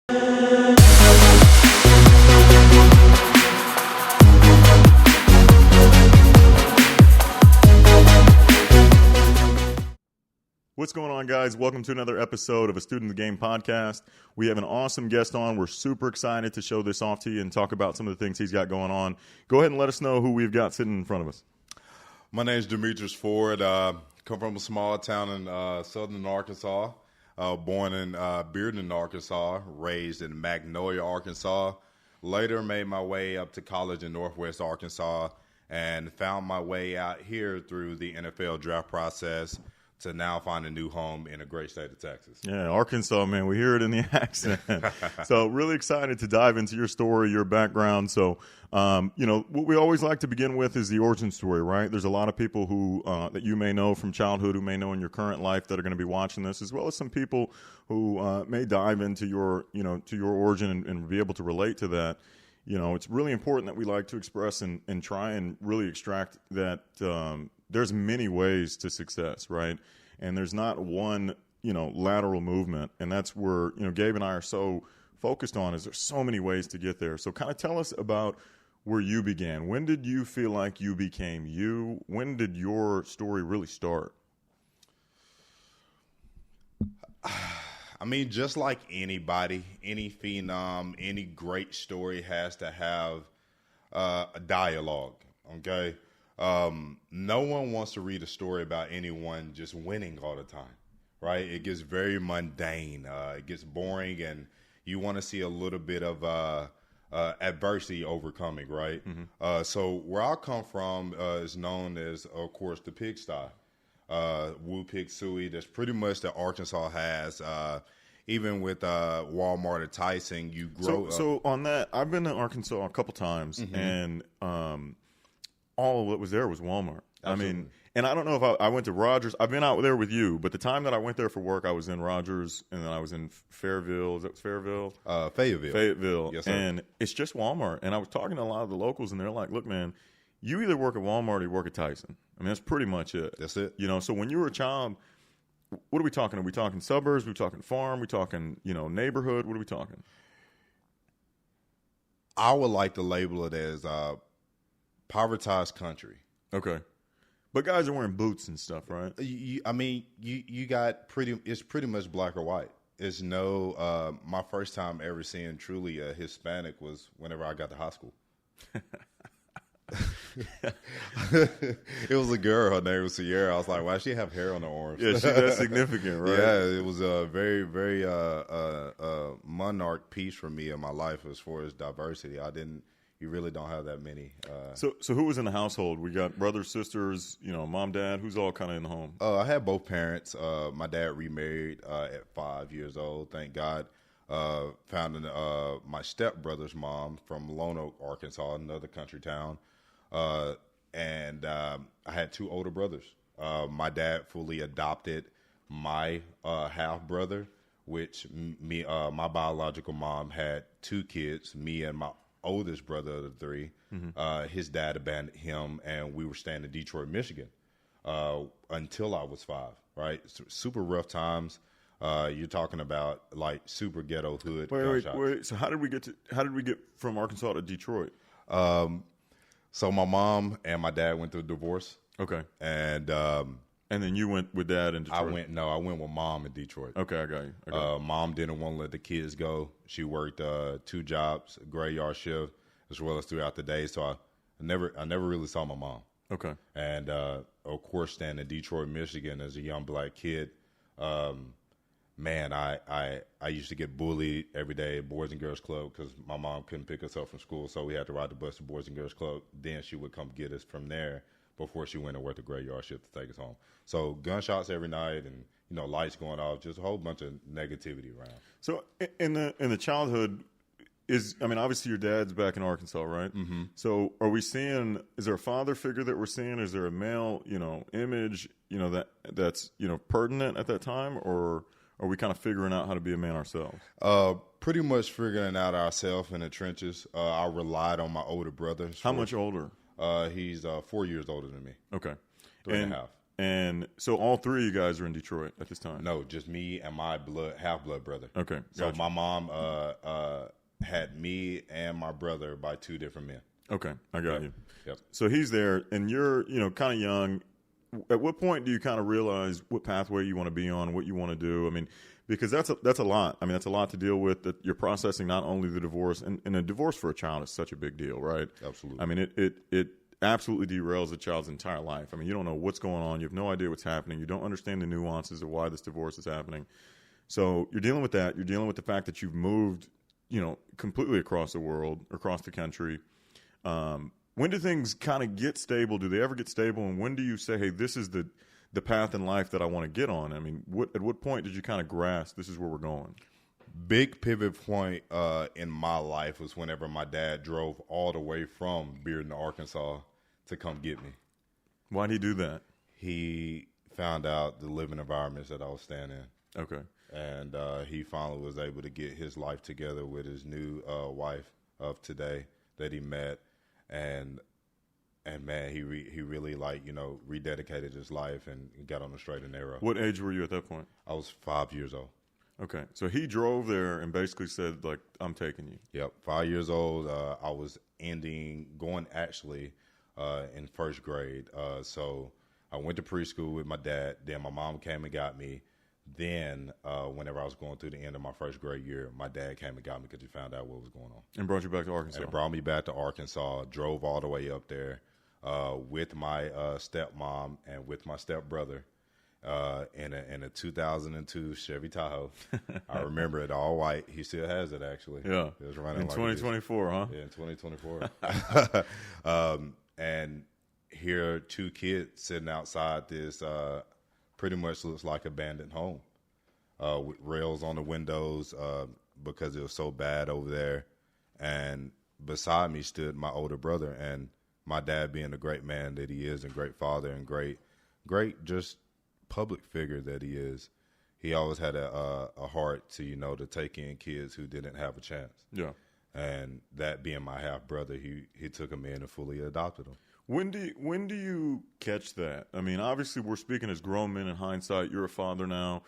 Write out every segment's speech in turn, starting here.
What's going on, guys? Welcome to another episode of a Student of the Game podcast. We have an awesome guest on. We're super excited to show this off to you and talk about some of the things he's got going on. Go ahead and let us know who we've got sitting in front of us. My name is Demetris Ford. Come from a small town in southern Arkansas. Born in Bearden, Arkansas. Raised in Magnolia, Arkansas. Later made my way up to college in Northwest Arkansas and found my way out here through the NFL draft process to now find a new home in a great state of Texas. Yeah, Arkansas, man. We hear it in the accent. So really excited to dive into your story, your background. So, what we always like to begin with is the origin story, right? There's a lot of people who that you may know from childhood, who may know in your current life that are going to be watching this, as well as some people who may dive into your, to your origin and be able to relate to that. It's really important that we like to express and try and really extract that there's many ways to success, right? And there's not one, lateral movement. And that's where, Gabe and I are so focused on, is there's so many ways to get there. So kind of tell us about where you began. When did you feel like you became you? When did your story really start? I mean, just like anybody, any phenom, any great story has to have a dialogue, okay? No one wants to read a story about anyone just winning all the time, right? It gets very mundane. It gets boring, and you want to see a little bit of adversity overcoming, right? Mm-hmm. So where I come from is known as, of course, the pigsty. Woo Pig Suey, that's pretty much that Arkansas has. Even with Walmart or Tyson, you grow up. So on that, I've been to Arkansas a couple times, mm-hmm. and all that was there was Walmart. Absolutely. I mean, and I don't know if I went to Rogers. I've been out there with you, but the time that I went there for work, I was in Rogers, and then I was in Fayetteville. Is that Fayetteville? Fayetteville. Yes, sir. And it's just Walmart. And I was talking to a lot of the locals, and they're like, look, man, you either work at Walmart or you work at Tyson. I mean, that's pretty much it. That's it. So when you were a child, what are we talking? Are we talking suburbs? Are we talking farm? Are we talking, neighborhood? What are we talking? I would like to label it as povertized country. Okay. But guys are wearing boots and stuff, right? You got it's pretty much black or white. It's my first time ever seeing truly a Hispanic was whenever I got to high school. It was a girl. Her name was Sierra. I was like, "Why does she have hair on her arms?" Yeah, that's significant, right? Yeah, it was a very, very monarch piece for me in my life as far as diversity. You really don't have that many. So who was in the household? We got brothers, sisters, mom, dad. Who's all kind of in the home? I had both parents. My dad remarried at 5 years old. Thank God. Found my stepbrother's mom from Lone Oak, Arkansas, another country town. And I had two older brothers. My dad fully adopted my half brother, which my biological mom had two kids, me and my oldest brother of the three. Mm-hmm. His dad abandoned him, and we were staying in Detroit, Michigan, until I was 5. Right, super rough times. You're talking about like super ghetto hood. Wait. So how did we get from Arkansas to Detroit? So my mom and my dad went through a divorce. Okay. And then you went with dad in Detroit? I went with mom in Detroit. Okay, I got you. Mom didn't want to let the kids go. She worked 2 jobs, a graveyard shift, as well as throughout the day. So I never really saw my mom. Okay. And of course, staying in Detroit, Michigan as a young black kid, man, I used to get bullied every day at Boys and Girls Club because my mom couldn't pick us up from school, so we had to ride the bus to Boys and Girls Club. Then she would come get us from there before she went and worked the graveyard shift to take us home. So gunshots every night and, lights going off, just a whole bunch of negativity around. So in the childhood, obviously your dad's back in Arkansas, right? Mm-hmm. So are we seeing, is there a father figure that we're seeing? Is there a male, image, that's, pertinent at that time, or are we kind of figuring out how to be a man ourselves? Pretty much figuring out ourselves in the trenches. I relied on my older brother. How much older? He's 4 years older than me. Okay. 3.5. And so all three of you guys are in Detroit at this time? No, just me and my half-blood brother. Okay. So Gotcha. my mom had me and my brother by two different men. Okay. I got you. Yep. So he's there, and you're, kind of young. At what point do you kind of realize what pathway you want to be on, what you want to do? I mean, because that's a lot. I mean, that's a lot to deal with. That you're processing not only the divorce, and a divorce for a child is such a big deal, right? Absolutely. I mean, it absolutely derails a child's entire life. I mean, you don't know what's going on. You have no idea what's happening. You don't understand the nuances of why this divorce is happening. So you're dealing with that. You're dealing with the fact that you've moved, completely across the world, across the country. When do things kind of get stable? Do they ever get stable? And when do you say, hey, this is the path in life that I want to get on? I mean, at what point did you kind of grasp this is where we're going? Big pivot point in my life was whenever my dad drove all the way from Bearden, Arkansas to come get me. Why'd he do that? He found out the living environments that I was staying in. Okay. And he finally was able to get his life together with his new wife of today that he met. And man, he really rededicated his life and got on the straight and narrow. What age were you at that point? I was 5 years old. Okay. So he drove there and basically said, like, I'm taking you. Yep. 5 years old. I was going in first grade. So I went to preschool with my dad. Then my mom came and got me. Then whenever I was going through the end of my first grade year, my dad came and got me because he found out what was going on. And brought you back to Arkansas. And it brought me back to Arkansas, drove all the way up there with my stepmom and with my stepbrother in a 2002 Chevy Tahoe. I remember it, all white. He still has it, actually. Yeah. It was running in like 2024, huh? Yeah, in 2024. And here are two kids sitting outside this pretty much looks like abandoned home with rails on the windows because it was so bad over there. And beside me stood my older brother, and my dad, being the great man that he is and great father and great just public figure that he is, he always had a heart to take in kids who didn't have a chance. Yeah. And that being my half brother, he took him in and fully adopted him. When do you catch that? I mean, obviously we're speaking as grown men in hindsight. You're a father now.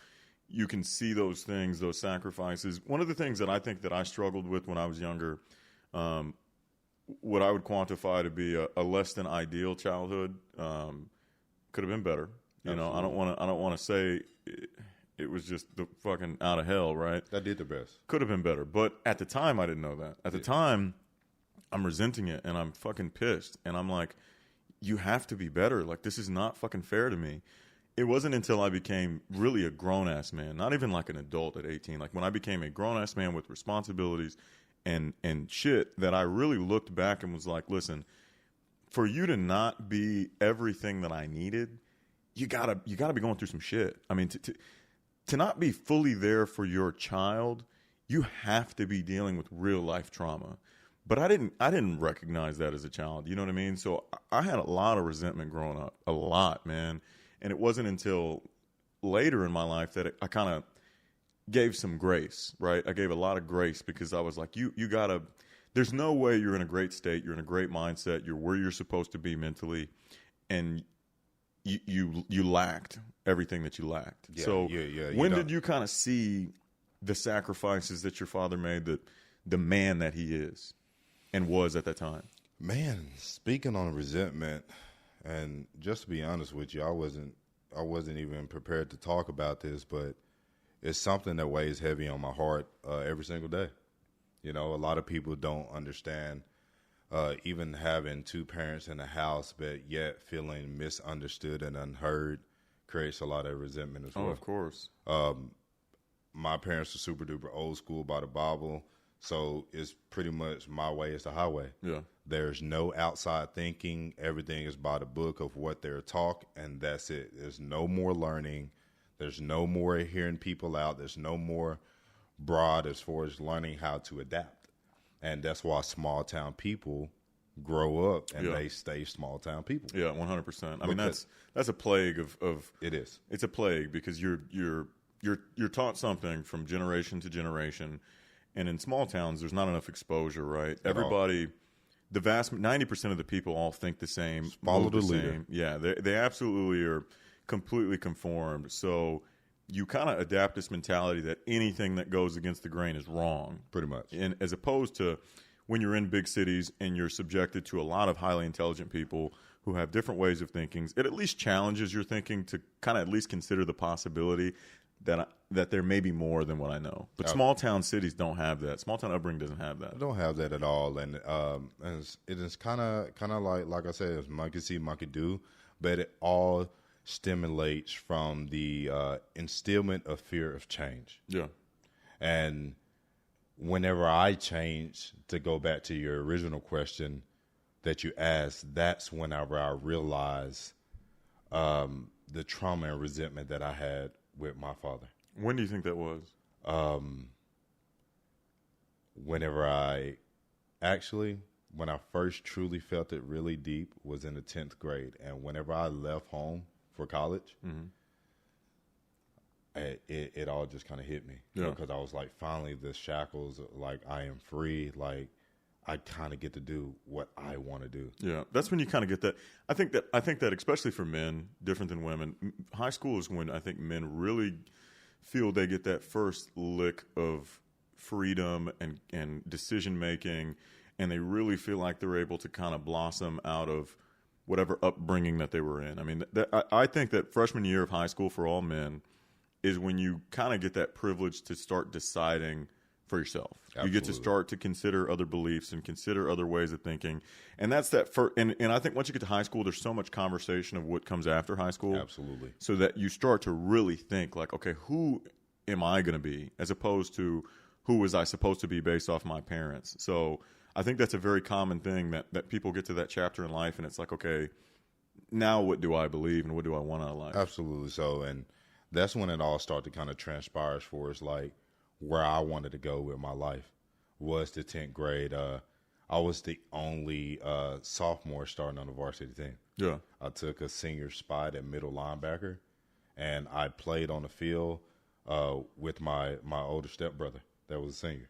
You can see those things, those sacrifices. One of the things that I think that I struggled with when I was younger, what I would quantify to be a less than ideal childhood, could have been better. Absolutely. I don't want to say it was just the fucking out of hell, right? That did the best. Could have been better, but at the time I didn't know that. At the time, I'm resenting it, and I'm fucking pissed. And I'm like, you have to be better. Like, this is not fucking fair to me. It wasn't until I became really a grown-ass man, not even like an adult at 18. Like, when I became a grown-ass man with responsibilities and shit, that I really looked back and was like, listen, for you to not be everything that I needed, you gotta be going through some shit. I mean, to not be fully there for your child, you have to be dealing with real-life trauma. But I didn't recognize that as a child. You know what I mean? So I had a lot of resentment growing up, a lot, man. And it wasn't until later in my life that I kind of gave some grace, right? I gave a lot of grace because I was like, you gotta. There's no way you're in a great state, you're in a great mindset, you're where you're supposed to be mentally, and you lacked everything that you lacked. Yeah, so yeah, when did you kind of see the sacrifices that your father made, the man that he is and was at that time? Man, speaking on resentment, and just to be honest with you, I wasn't even prepared to talk about this, but it's something that weighs heavy on my heart every single day. You know, a lot of people don't understand even having two parents in the house, but yet feeling misunderstood and unheard creates a lot of resentment as well. Oh, of course. My parents are super duper old school by the Bible, so it's pretty much my way is the highway. Yeah. There's no outside thinking. Everything is by the book of what they're taught, and that's it. There's no more learning. There's no more hearing people out. There's no more broad as far as learning how to adapt. And that's why small town people grow up and they stay small town people. Yeah, 100%. I mean, that's a plague of it is. It's a plague because you're taught something from generation to generation, and in small towns there's not enough exposure, right? Everybody, the vast 90% of the people all think the same, follow the leader. same. Yeah, they absolutely are completely conformed. So you kind of adapt this mentality that anything that goes against the grain is wrong. Pretty much. And as opposed to when you're in big cities and you're subjected to a lot of highly intelligent people who have different ways of thinking, it at least challenges your thinking to kind of at least consider the possibility that there may be more than what I know. But small town cities don't have that. Small town upbringing doesn't have that. I don't have that at all, and it is kind of like I said, it's monkey see, monkey do, but it all stimulates from the instillment of fear of change. Yeah, and whenever I change, to go back to your original question that you asked, that's whenever I realize the trauma and resentment that I had with my father. When do you think that was? Whenever when I first truly felt it really deep was in the 10th grade. And whenever I left home for college, it all just kind of hit me. Yeah. Because I was like, finally, the shackles, like, I am free. Like, I kind of get to do what I want to do. Yeah, that's when you kind of get that. I think that especially for men, different than women, high school is when I think men really feel they get that first lick of freedom and decision making, and they really feel like they're able to kind of blossom out of whatever upbringing that they were in. I mean, I think that freshman year of high school for all men is when you kind of get that privilege to start deciding for yourself. Absolutely. You get to start to consider other beliefs and consider other ways of thinking. And that's that and I think once you get to high school, there's so much conversation of what comes after high school. Absolutely. So that you start to really think like, okay, who am I going to be as opposed to who was I supposed to be based off my parents. So I think that's a very common thing that people get to that chapter in life and it's like, okay, now what do I believe and what do I want out of life? Absolutely. So, and that's when it all started to kind of transpire for us, like where I wanted to go with my life was the 10th grade. I was the only sophomore starting on the varsity team. Yeah. I took a senior spot at middle linebacker, and I played on the field with my older stepbrother that was a senior.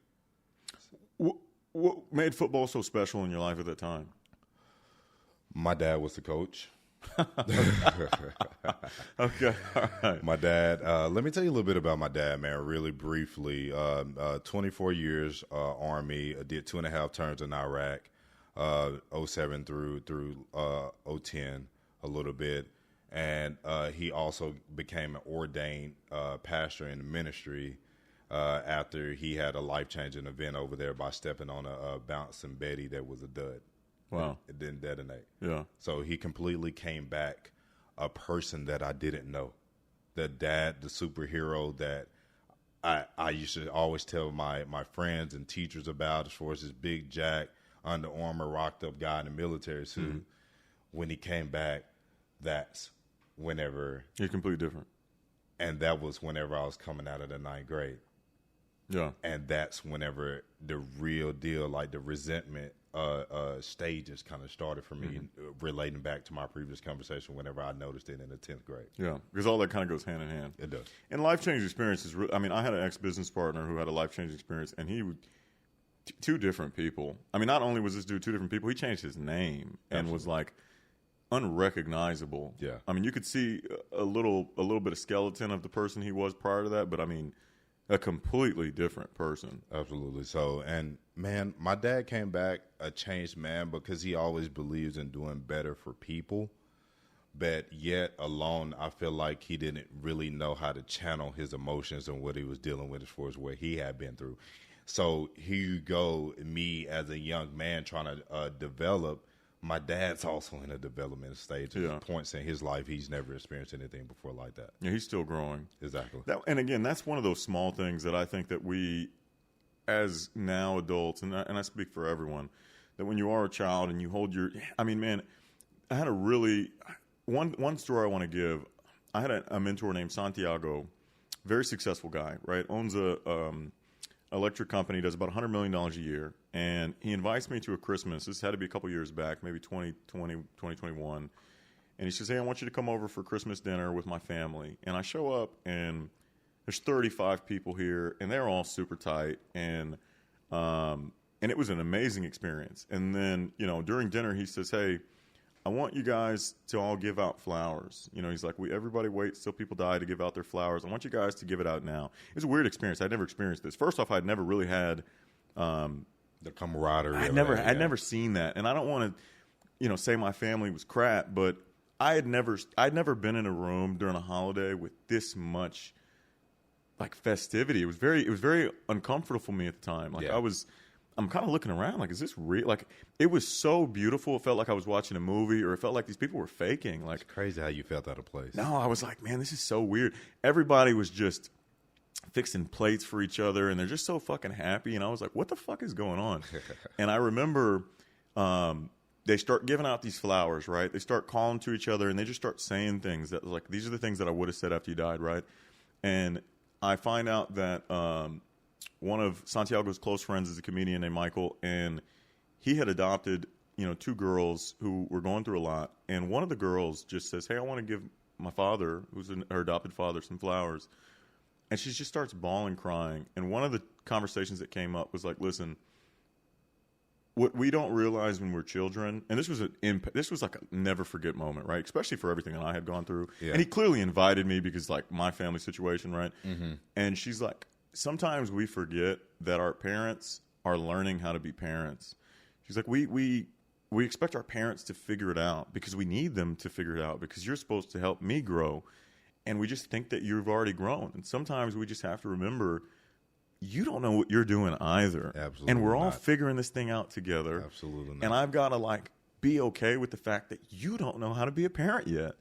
What made football so special in your life at that time? My dad was the coach. Okay, all right. My dad, let me tell you a little bit about my dad, man, really briefly. 24 years, Army, did 2.5 terms in Iraq, 07 through 010 a little bit. And he also became an ordained pastor in the ministry after he had a life-changing event over there by stepping on a bouncing Betty that was a dud. Wow. It didn't detonate. Yeah. So he completely came back a person that I didn't know. The dad, the superhero that I used to always tell my friends and teachers about as far as this big Jack, Under Armour, rocked up guy in the military suit. Mm-hmm. When he came back, that's whenever. You're completely different. And that was whenever I was coming out of the 9th grade. Yeah. And that's whenever the real deal, like the resentment stages kind of started for me, relating back to my previous conversation whenever I noticed it in the 10th grade. Yeah, because all that kind of goes hand in hand. It does. And life-changing experiences, I mean, I had an ex-business partner who had a life-changing experience, and he would, two different people. I mean, not only was this dude two different people, he changed his name and was like unrecognizable. Yeah. I mean, you could see a little bit of skeleton of the person he was prior to that, but I mean, a completely different person. Absolutely. So, and man, my dad came back a changed man because he always believes in doing better for people. But yet alone, I feel like he didn't really know how to channel his emotions and what he was dealing with as far as what he had been through. So here you go, me as a young man trying to develop. My dad's also in a development stage. At points in his life, he's never experienced anything before like that. Yeah, he's still growing. Exactly. And again, that's one of those small things that I think that we, as now adults, and I speak for everyone, that when you are a child and you hold your, I mean, man, I had a really, one story I want to give. I had a mentor named Santiago, very successful guy, right? Owns a electric company, does about $100 million a year. And he invites me to a Christmas. This had to be a couple years back, maybe 2020, 2021. And he says, hey, I want you to come over for Christmas dinner with my family. And I show up, and there's 35 people here, and they're all super tight. And it was an amazing experience. And then, during dinner, he says, hey, I want you guys to all give out flowers. You know, he's like, everybody waits till people die to give out their flowers. I want you guys to give it out now. It's a weird experience. I'd never experienced this. First off, I'd never really had the camaraderie. I'd never seen that, and I don't want to, say my family was crap, but I'd never been in a room during a holiday with this much like festivity. It was very uncomfortable for me at the time. Like I'm kind of looking around like, is this real? Like, it was so beautiful. It felt like I was watching a movie, or it felt like these people were faking. Like, it's crazy how you felt out of place. No, I was like, man, this is so weird. Everybody was just fixing plates for each other, and they're just so fucking happy. And I was like, what the fuck is going on? And I remember they start giving out these flowers, right? They start calling to each other, and they just start saying things that, like, these are the things that I would have said after you died, right? And I find out that one of Santiago's close friends is a comedian named Michael, and he had adopted, 2 girls who were going through a lot. And one of the girls just says, hey, I want to give my father, who's her adopted father, some flowers. And she just starts bawling, crying. And one of the conversations that came up was like, listen, what we don't realize when we're children, and this was like a never forget moment, right? Especially for everything that I had gone through. Yeah. And he clearly invited me because, like, my family situation, right? Mm-hmm. And she's like, sometimes we forget that our parents are learning how to be parents. She's like, we expect our parents to figure it out because we need them to figure it out because you're supposed to help me grow. And we just think that you've already grown. And sometimes we just have to remember you don't know what you're doing either. Absolutely. And we're all figuring this thing out together. Absolutely not. And I've got to, like, be okay with the fact that you don't know how to be a parent yet.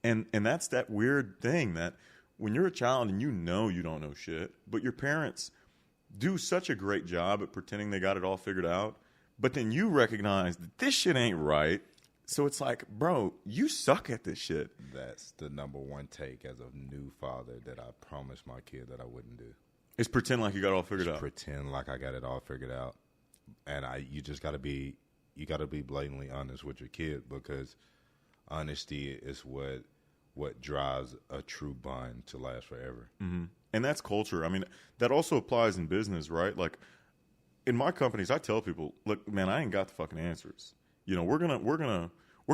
And that's that weird thing that when you're a child and you don't know shit, but your parents do such a great job at pretending they got it all figured out, but then you recognize that this shit ain't right. So it's like, bro, you suck at this shit. That's the number one take as a new father that I promised my kid that I wouldn't do. It's pretend like you got it all figured out. Pretend like I got it all figured out. And you just got to be blatantly honest with your kid, because honesty is what drives a true bond to last forever. Mm-hmm. And that's culture. I mean, that also applies in business, right? Like, in my companies, I tell people, look, man, I ain't got the fucking answers. We're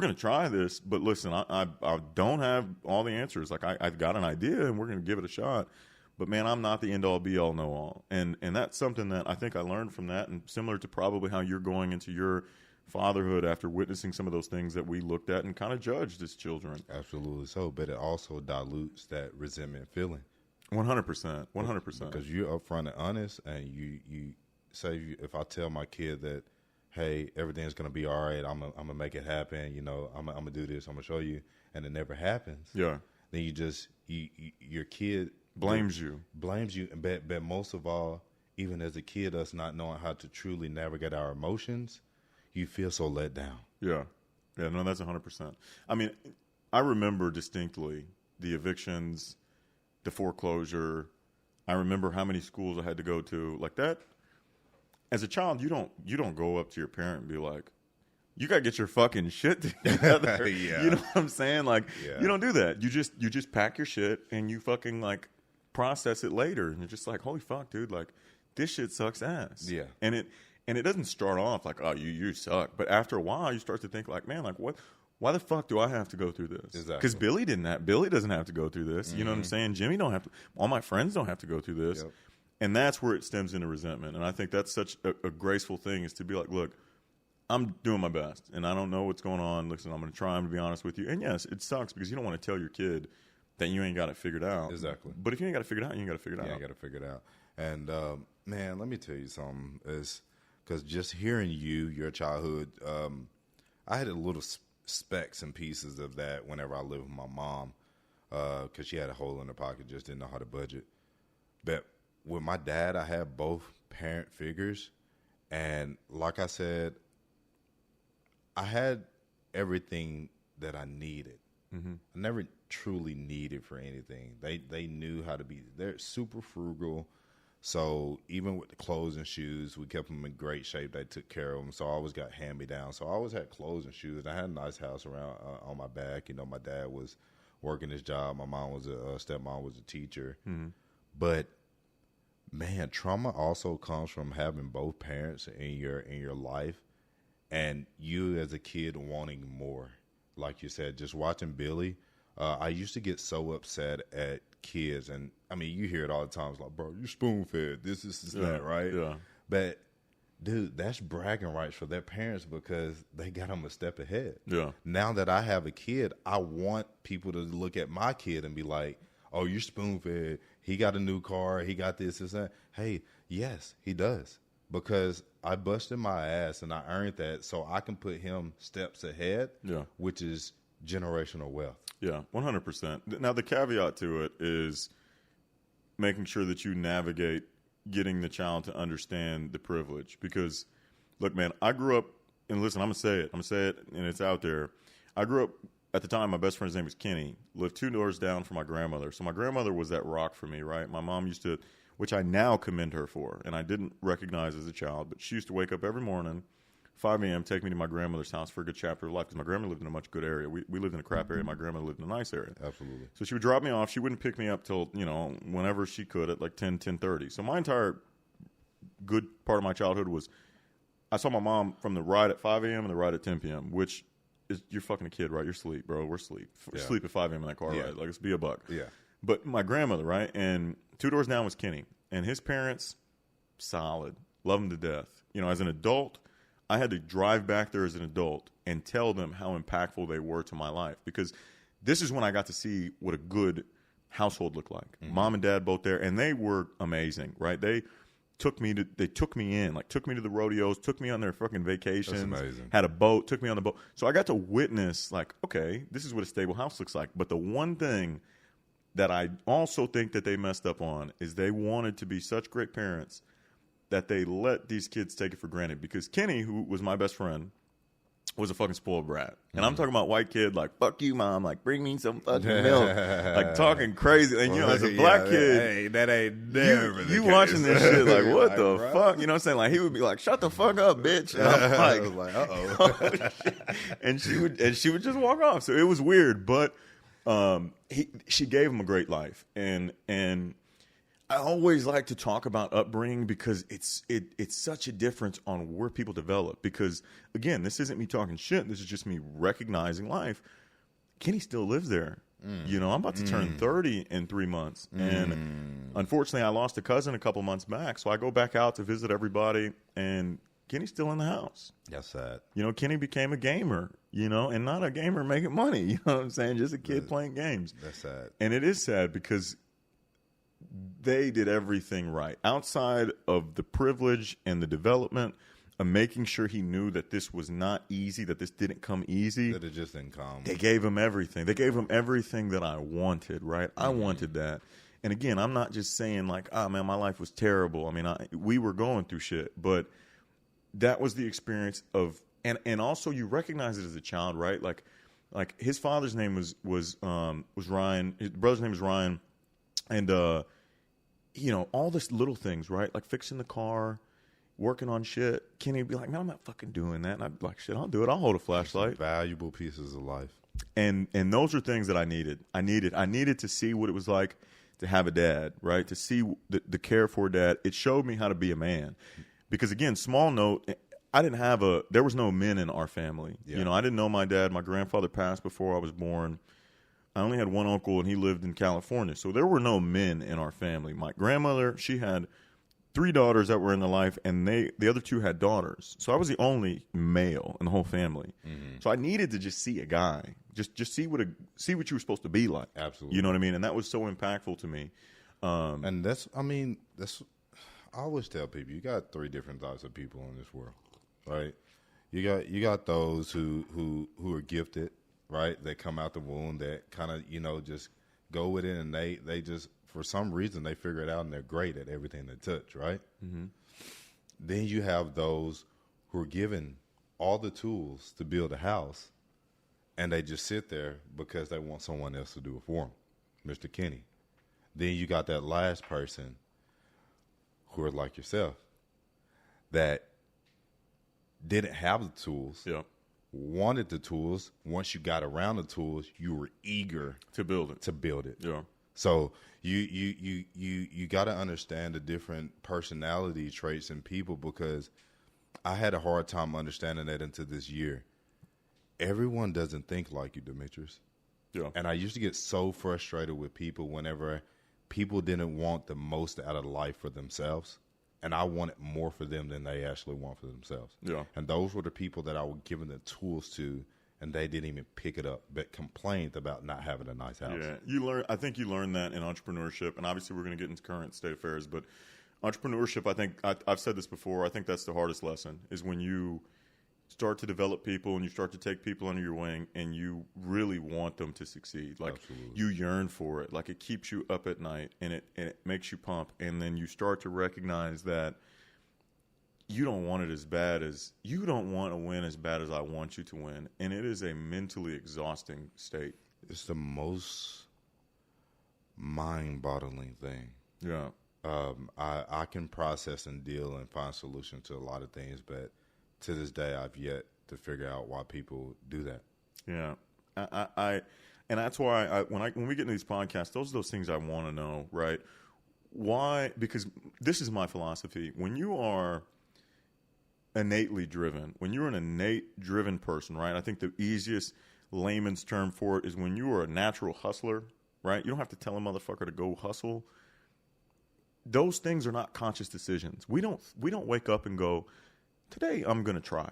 gonna try this, but listen, I don't have all the answers. Like, I've got an idea, and we're gonna give it a shot. But man, I'm not the end all be all know all, and that's something that I think I learned from that, and similar to probably how you're going into your fatherhood after witnessing some of those things that we looked at and kind of judged as children. Absolutely so, but it also dilutes that resentment feeling. 100%, 100%. Because you're upfront and honest, and you say, if I tell my kid that, hey, everything's gonna be all right, I'm gonna make it happen. I'm gonna do this. I'm gonna show you, and it never happens. Yeah. Then your kid blames you, but most of all, even as a kid, us not knowing how to truly navigate our emotions, you feel so let down. Yeah. No, that's 100%. I mean, I remember distinctly the evictions, the foreclosure. I remember how many schools I had to go to. Like that, as a child, you don't go up to your parent and be like, you gotta get your fucking shit together. Yeah. You know what I'm saying? Like, You don't do that. You just pack your shit and you fucking, like, process it later. And you're just like, holy fuck, dude, like, this shit sucks ass. Yeah. And it doesn't start off like, oh, you suck. But after a while, you start to think like, man, like, why the fuck do I have to go through this? Exactly. Because Billy doesn't have to go through this. You know what I'm saying? Jimmy don't have to. All my friends don't have to go through this. Yep. And that's where it stems into resentment. And I think that's such a graceful thing, is to be like, look, I'm doing my best, and I don't know what's going on. Listen, I'm going to try to be honest with you. And yes, it sucks because you don't want to tell your kid that you ain't got it figured out. Exactly. But if you ain't got it figured out, you ain't got to figure it out. Yeah, you got to figure it out. And, man, let me tell you something. Because just hearing your childhood, I had a little specks and pieces of that whenever I lived with my mom, because she had a hole in her pocket, just didn't know how to budget. But with my dad, I had both parent figures. And like I said, I had everything that I needed. Mm-hmm. I never truly needed for anything. They knew how to be. They're super frugal. So even with the clothes and shoes, we kept them in great shape. They took care of them. So I always got hand-me-down. So I always had clothes and shoes. I had a nice house around on my back. My dad was working his job. My mom was stepmom was a teacher. Mm-hmm. But man, trauma also comes from having both parents in your life, and you as a kid wanting more. like you said, just watching Billy, I used to get so upset at kids. And, I mean, you hear it all the time. It's like, bro, you spoon-fed. This is that, right? Yeah. But, dude, that's bragging rights for their parents because they got them a step ahead. Yeah. Now that I have a kid, I want people to look at my kid and be like, oh, you're spoon-fed. He got a new car. He got this and that. Hey, yes, he does. Because I busted my ass and I earned that so I can put him steps ahead, which is generational wealth. Yeah, 100%. Now, the caveat to it is making sure that you navigate getting the child to understand the privilege. Because, look, man, I grew up, and listen, I'm going to say it, and it's out there. I grew up, at the time, my best friend's name was Kenny, lived 2 doors down from my grandmother. So my grandmother was that rock for me, right? My mom used to, which I now commend her for, and I didn't recognize as a child, but she used to wake up every morning, 5 a.m., take me to my grandmother's house for a good chapter of life, because my grandmother lived in a much good area. We lived in a crap area. My grandmother lived in a nice area. Absolutely. So she would drop me off. She wouldn't pick me up till, whenever she could at like 10:30. So my entire good part of my childhood was I saw my mom from the ride at 5 a.m. and the ride at 10 p.m., which is, you're fucking a kid, right? You're asleep, bro. We're asleep. Sleep at 5 a.m. in that car ride. Like, let's be a buck. Yeah. But my grandmother, right? And 2 doors down was Kenny. And his parents, solid. Love him to death. As an adult, I had to drive back there as an adult and tell them how impactful they were to my life. Because this is when I got to see what a good household looked like. Mm-hmm. Mom and dad both there. And they were amazing, right? They took me in, took me to the rodeos, took me on their fucking vacations. That's amazing. Had a boat, took me on the boat. So I got to witness, like, okay, this is what a stable house looks like. But the one thing that I also think that they messed up on is they wanted to be such great parents that they let these kids take it for granted. Because Kenny, who was my best friend, was a fucking spoiled brat. And I'm talking about white kid, like, fuck you, mom, like, bring me some fucking milk. Like, talking crazy. And, as a black kid, hey, that ain't never you watching this shit, like, what the fuck? You know what I'm saying? Like, he would be like, shut the fuck up, bitch. And I'm like, uh-oh. and she would just walk off. So it was weird, but she gave him a great life. And I always like to talk about upbringing because it's such a difference on where people develop. Because, again, this isn't me talking shit. This is just me recognizing life. Kenny still lives there. I'm about to turn 30 in 3 months. And unfortunately, I lost a cousin a couple months back. So I go back out to visit everybody, and Kenny's still in the house. That's sad. Kenny became a gamer, and not a gamer making money. You know what I'm saying? Just a kid playing games. That's sad. And it is sad because they did everything right. Outside of the privilege and the development of making sure he knew that this was not easy, that this didn't come easy. That it just didn't come. They gave him everything. They gave him everything that I wanted, right? I wanted that. And again, I'm not just saying like, oh, man, my life was terrible. I mean, we were going through shit. But that was the experience of, and also you recognize it as a child, right? Like his father's name was Ryan. His brother's name was Ryan. And, all this little things, right? Like fixing the car, working on shit. Kenny would be like, man, I'm not fucking doing that. And I'd be like, shit, I'll do it. I'll hold a flashlight. Valuable pieces of life. And those are things that I needed. I needed to see what it was like to have a dad, right? To see the care for dad. It showed me how to be a man. Because again, small note, there was no men in our family. Yeah. I didn't know my dad. My grandfather passed before I was born. I only had one uncle, and he lived in California. So there were no men in our family. My grandmother, she had 3 daughters that were in the life, and the other 2 had daughters. So I was the only male in the whole family. Mm-hmm. So I needed to just see a guy, just see what you were supposed to be like. Absolutely. You know what I mean? And that was so impactful to me. And that's I always tell people, you got 3 different types of people in this world, right? You got those who are gifted. Right, they come out the womb that kind of just go with it, and they just for some reason they figure it out and they're great at everything they touch. Right. Mm-hmm. Then you have those who are given all the tools to build a house, and they just sit there because they want someone else to do it for them, Mr. Kenny. Then you got that last person who are like yourself that didn't have the tools. Yeah. Wanted the tools. Once you got around the tools, you were eager to build it. Yeah. So you got to understand the different personality traits in people, because I had a hard time understanding that until this year. everyone doesn't think like you, Demetris. Yeah. And I used to get so frustrated with people whenever people didn't want the most out of life for themselves. And I wanted more for them than they actually want for themselves. Yeah. And those were the people that I was giving the tools to, and they didn't even pick it up, but complained about not having a nice house. Yeah. I think you learn that in entrepreneurship. And obviously we're going to get into current state affairs, but entrepreneurship, I think I've said this before. I think that's the hardest lesson is when you start to develop people and you start to take people under your wing and you really want them to succeed. Like Absolutely. You yearn for it. Like it keeps you up at night and it makes you pump. And then you start to recognize that you don't want it as bad as you don't want to win as bad as I want you to win. And it is a mentally exhausting state. It's the most mind-boggling thing. Yeah. I can process and deal and find solutions to a lot of things, but to this day, I've yet to figure out why people do that. Yeah, and that's why when we get into these podcasts, those are those things I want to know, right? Why? Because this is my philosophy. When you are innately driven, when you're an innate driven person, right? I think the easiest layman's term for it is when you are a natural hustler, right? You don't have to tell a motherfucker to go hustle. Those things are not conscious decisions. We don't wake up and go, today I'm going to try.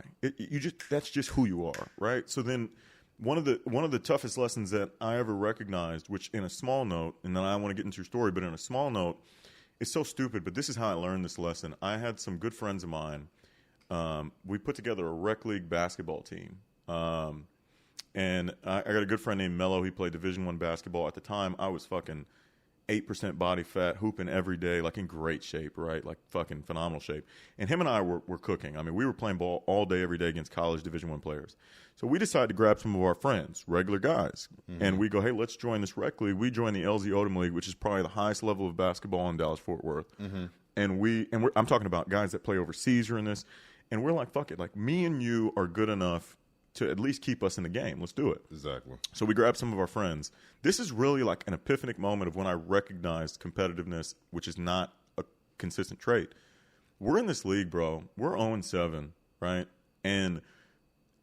That's just who you are, right? So then one of the toughest lessons that I ever recognized, which in a small note, and then I want to get into your story, but in a small note, it's so stupid, but this is how I learned this lesson. I had some good friends of mine. We put together a rec league basketball team. And I got a good friend named Mello. He played Division I basketball. At the time, I was fucking 8% body fat, hooping every day, like in great shape, right? Like fucking phenomenal shape. And him and I were cooking. I mean, we were playing ball all day, every day against college Division I players. So we decided to grab some of our friends, regular guys, and we go, hey, let's join this rec league. We joined the LZ Odom League, which is probably the highest level of basketball in Dallas-Fort Worth. And I'm talking about guys that play overseas or in this. And we're like, fuck it. Like, me and you are good enough to at least keep us in the game. Let's do it. Exactly. So we grabbed some of our friends. This is really like an epiphanic moment of when I recognized competitiveness, which is not a consistent trait. We're in this league, bro. We're 0-7, right? And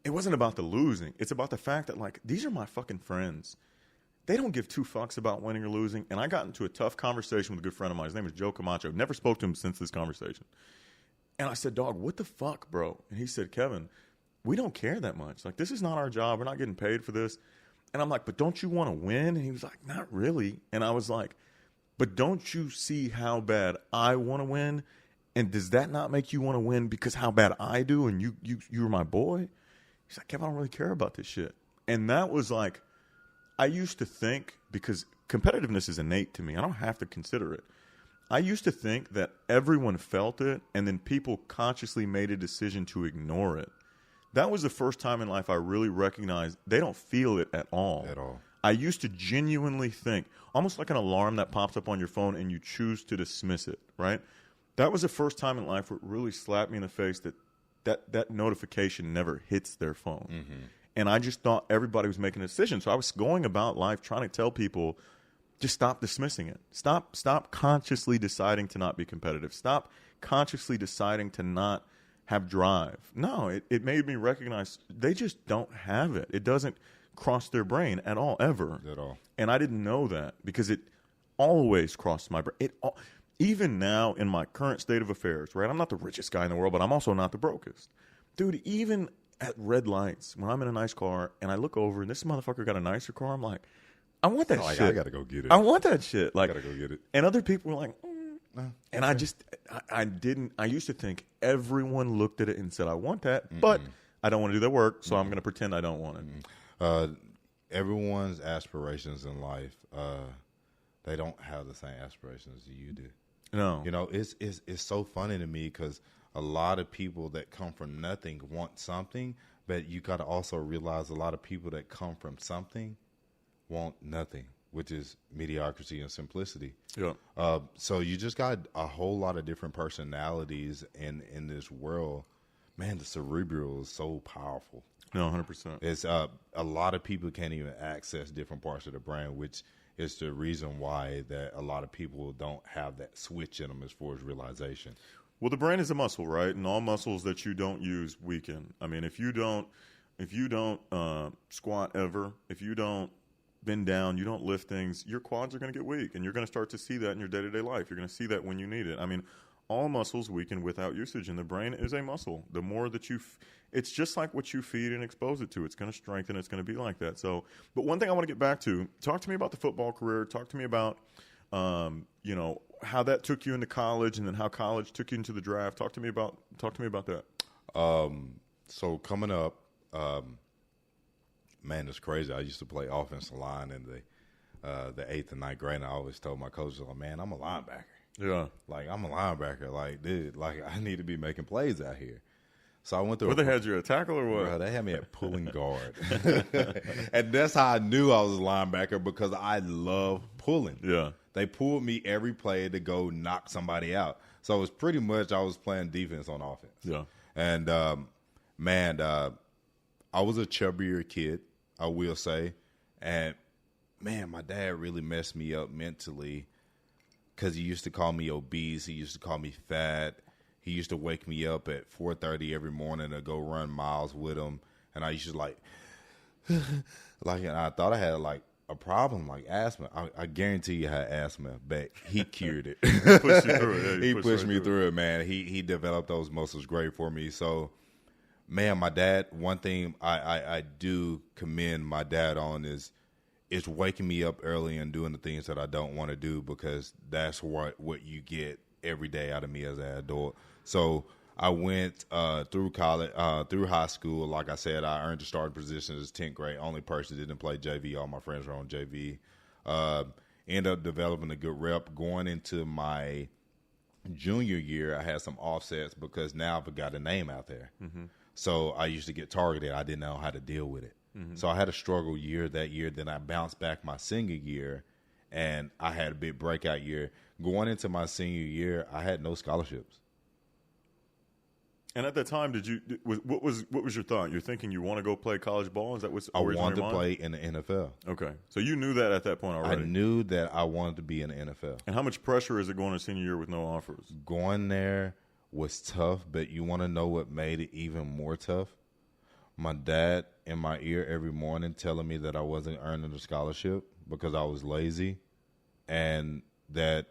it wasn't about the losing. It's about the fact that, like, these are my fucking friends. They don't give two fucks about winning or losing. And I got into a tough conversation with a good friend of mine. His name is Joe Camacho. Never spoke to him since this conversation. And I said, dog, what the fuck, bro? And he said, Kevin, we don't care that much. Like, this is not our job. We're not getting paid for this. And I'm like, but don't you want to win? And he was like, not really. And I was like, but don't you see how bad I want to win? And does that not make you want to win because how bad I do? And you're my boy? He's like, Kevin, I don't really care about this shit. And that was like, I used to think, because competitiveness is innate to me. I don't have to consider it. I used to think that everyone felt it, and then people consciously made a decision to ignore it. That was the first time in life I really recognized they don't feel it at all. At all. I used to genuinely think, almost like an alarm that pops up on your phone and you choose to dismiss it, right? That was the first time in life where it really slapped me in the face that notification never hits their phone. And I just thought everybody was making a decision. So I was going about life trying to tell people, just stop dismissing it. Stop consciously deciding to not be competitive. Stop consciously deciding to not have drive. No, it made me recognize they just don't have it. It doesn't cross their brain at all, ever. At all. And I didn't know that because it always crossed my brain. Even now in my current state of affairs, right? I'm not the richest guy in the world, but I'm also not the brokest. Dude, even at red lights, when I'm in a nice car and I look over and this motherfucker got a nicer car, I'm like, I want that shit. I gotta go get it. I want that shit. Like, I gotta go get it. And other people were like, and I didn't. I used to think everyone looked at it and said, I want that, but I don't want to do that work, so I'm going to pretend I don't want it. Everyone's aspirations in life, they don't have the same aspirations as you do. No. You know, it's so funny to me because a lot of people that come from nothing want something, but you got to also realize a lot of people that come from something want nothing, which is mediocrity and simplicity. Yeah. So you just got a whole lot of different personalities in this world. Man, the cerebral is so powerful. No, 100%. It's a lot of people can't even access different parts of the brain, which is the reason why that a lot of people don't have that switch in them as far as realization. Well, the brain is a muscle, right? And all muscles that you don't use weaken. I mean, if you don't if you don't squat ever, if you don't bend down, you don't lift things, your quads are going to get weak, and you're going to start to see that in your day-to-day life. You're going to see that when you need it. I mean, all muscles weaken without usage, and the brain is a muscle. The more that it's just like what you feed and expose it to. It's going to strengthen. It's going to be like that. So, but one thing I want to get back to, talk to me about the football career. Talk to me about, how that took you into college, and then how college took you into the draft. Talk to me about that. So coming up, man, it's crazy. I used to play offensive line in the 8th and 9th grade, and I always told my coaches, like, man, I'm a linebacker. Yeah. Like, I'm a linebacker. Like, dude, like, I need to be making plays out here. So I went through. What, they had you at tackle or what? Bro, they had me at pulling guard. And that's how I knew I was a linebacker, because I love pulling. Yeah. They pulled me every play to go knock somebody out. So it was pretty much I was playing defense on offense. Yeah. And, man, I was a chubbier kid, I will say. And, man, my dad really messed me up mentally, because he used to call me obese. He used to call me fat. He used to wake me up at 4:30 every morning to go run miles with him. And I used to, like, and I thought I had, like, a problem, like asthma. I guarantee you I had asthma, but he cured it. He pushed you through it. Yeah, he pushed me through it, man. He developed those muscles great for me. So, man, my dad, one thing I do commend my dad on is waking me up early and doing the things that I don't want to do, because that's what you get every day out of me as an adult. So I went through college, through high school. Like I said, I earned a starting position as 10th grade. Only person didn't play JV. All my friends were on JV. Ended up developing a good rep. Going into my junior year, I had some offsets, because now I've got a name out there. Mm-hmm. So I used to get targeted. I didn't know how to deal with it. Mm-hmm. So I had a struggle year that year. Then I bounced back my senior year, and I had a big breakout year. Going into my senior year, I had no scholarships. And at that time, what was your thought? You're thinking you want to go play college ball? Is that what's I always wanted on to your mind? play in the NFL. Okay, so you knew that at that point already. I knew that I wanted to be in the NFL. And how much pressure is it going to senior year with no offers? Going there was tough, but you want to know what made it even more tough? My dad in my ear every morning telling me that I wasn't earning the scholarship because I was lazy, and that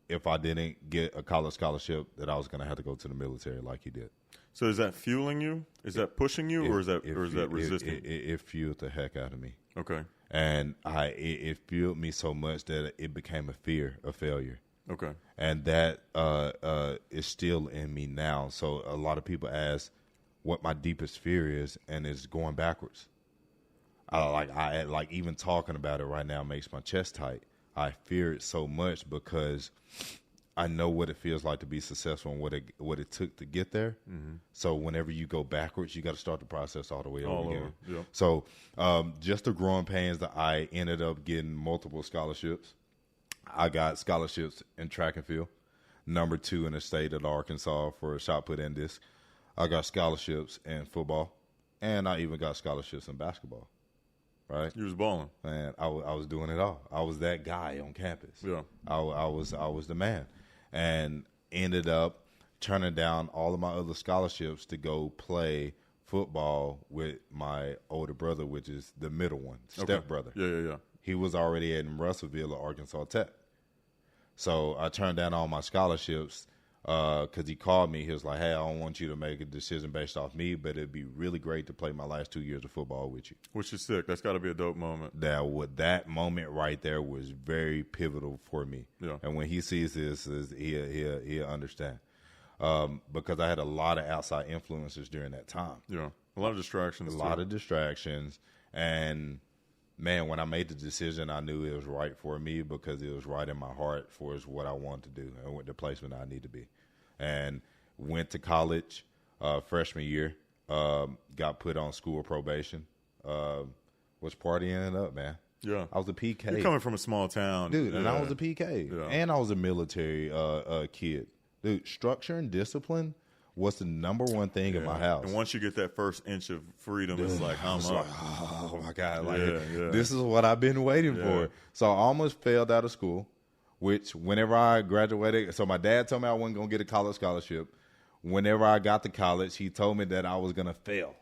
if I didn't get a college scholarship, that I was going to have to go to the military like he did. So is that fueling you? Is that pushing you, or is that resisting? It fueled the heck out of me. Okay. And it fueled me so much that it became a fear of failure. Okay. And that is still in me now. So a lot of people ask what my deepest fear is, and it's going backwards. I like even talking about it right now makes my chest tight. I fear it so much because I know what it feels like to be successful and what it took to get there. Mm-hmm. So whenever you go backwards, you got to start the process all the way over again. Yep. So just the growing pains that I ended up getting multiple scholarships. I got scholarships in track and field, number 2 in the state of Arkansas for a shot put in disc. I got scholarships in football, and I even got scholarships in basketball. Right, you was balling, man. I was doing it all. I was that guy on campus. Yeah, I was the man, and ended up turning down all of my other scholarships to go play football with my older brother, which is the middle one, stepbrother. Yeah. He was already in Russellville at Arkansas Tech, so I turned down all my scholarships. Because he called me. He was like, hey, I don't want you to make a decision based off me, but it'd be really great to play my last 2 years of football with you. Which is sick. That's got to be a dope moment. That moment right there was very pivotal for me. Yeah. And when he sees this, he'll understand. Because I had a lot of outside influences during that time. Yeah. A lot of distractions. And, man, when I made the decision, I knew it was right for me because it was right in my heart for what I wanted to do and the placement I need to be. And went to college freshman year, got put on school probation, was partying it up, man. Yeah. I was a PK. You're coming from a small town. Dude, and I was a PK. Yeah. And I was a military kid. Dude, structure and discipline was the number one thing in my house. And once you get that first inch of freedom, dude, it's like, I'm up. Like, oh, my God. Like, this is what I've been waiting for. So I almost failed out of school, which whenever I graduated, so my dad told me I wasn't going to get a college scholarship. Whenever I got to college, he told me that I was going to fail.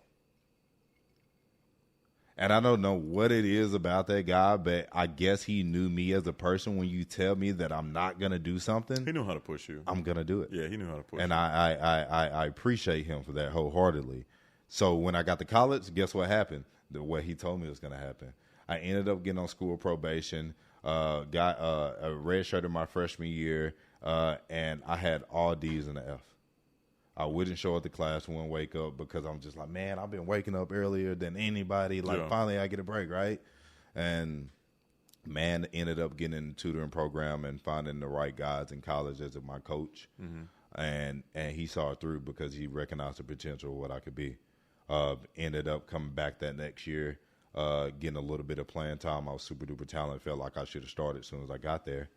And I don't know what it is about that guy, but I guess he knew me as a person. When you tell me that I'm not going to do something, He knew how to push you. I'm going to do it. Yeah, he knew how to push And you. I appreciate him for that wholeheartedly. So when I got to college, guess what happened? What he told me was going to happen. I ended up getting on school probation, got a red shirt in my freshman year, and I had all D's and an F. I wouldn't show up to class, wouldn't wake up because I'm just like, man, I've been waking up earlier than anybody. Like, finally I get a break, right? And, man, ended up getting in the tutoring program and finding the right guys in college as my coach. And he saw it through because he recognized the potential of what I could be. Ended up coming back that next year, getting a little bit of playing time. I was super duper talented. Felt like I should have started as soon as I got there.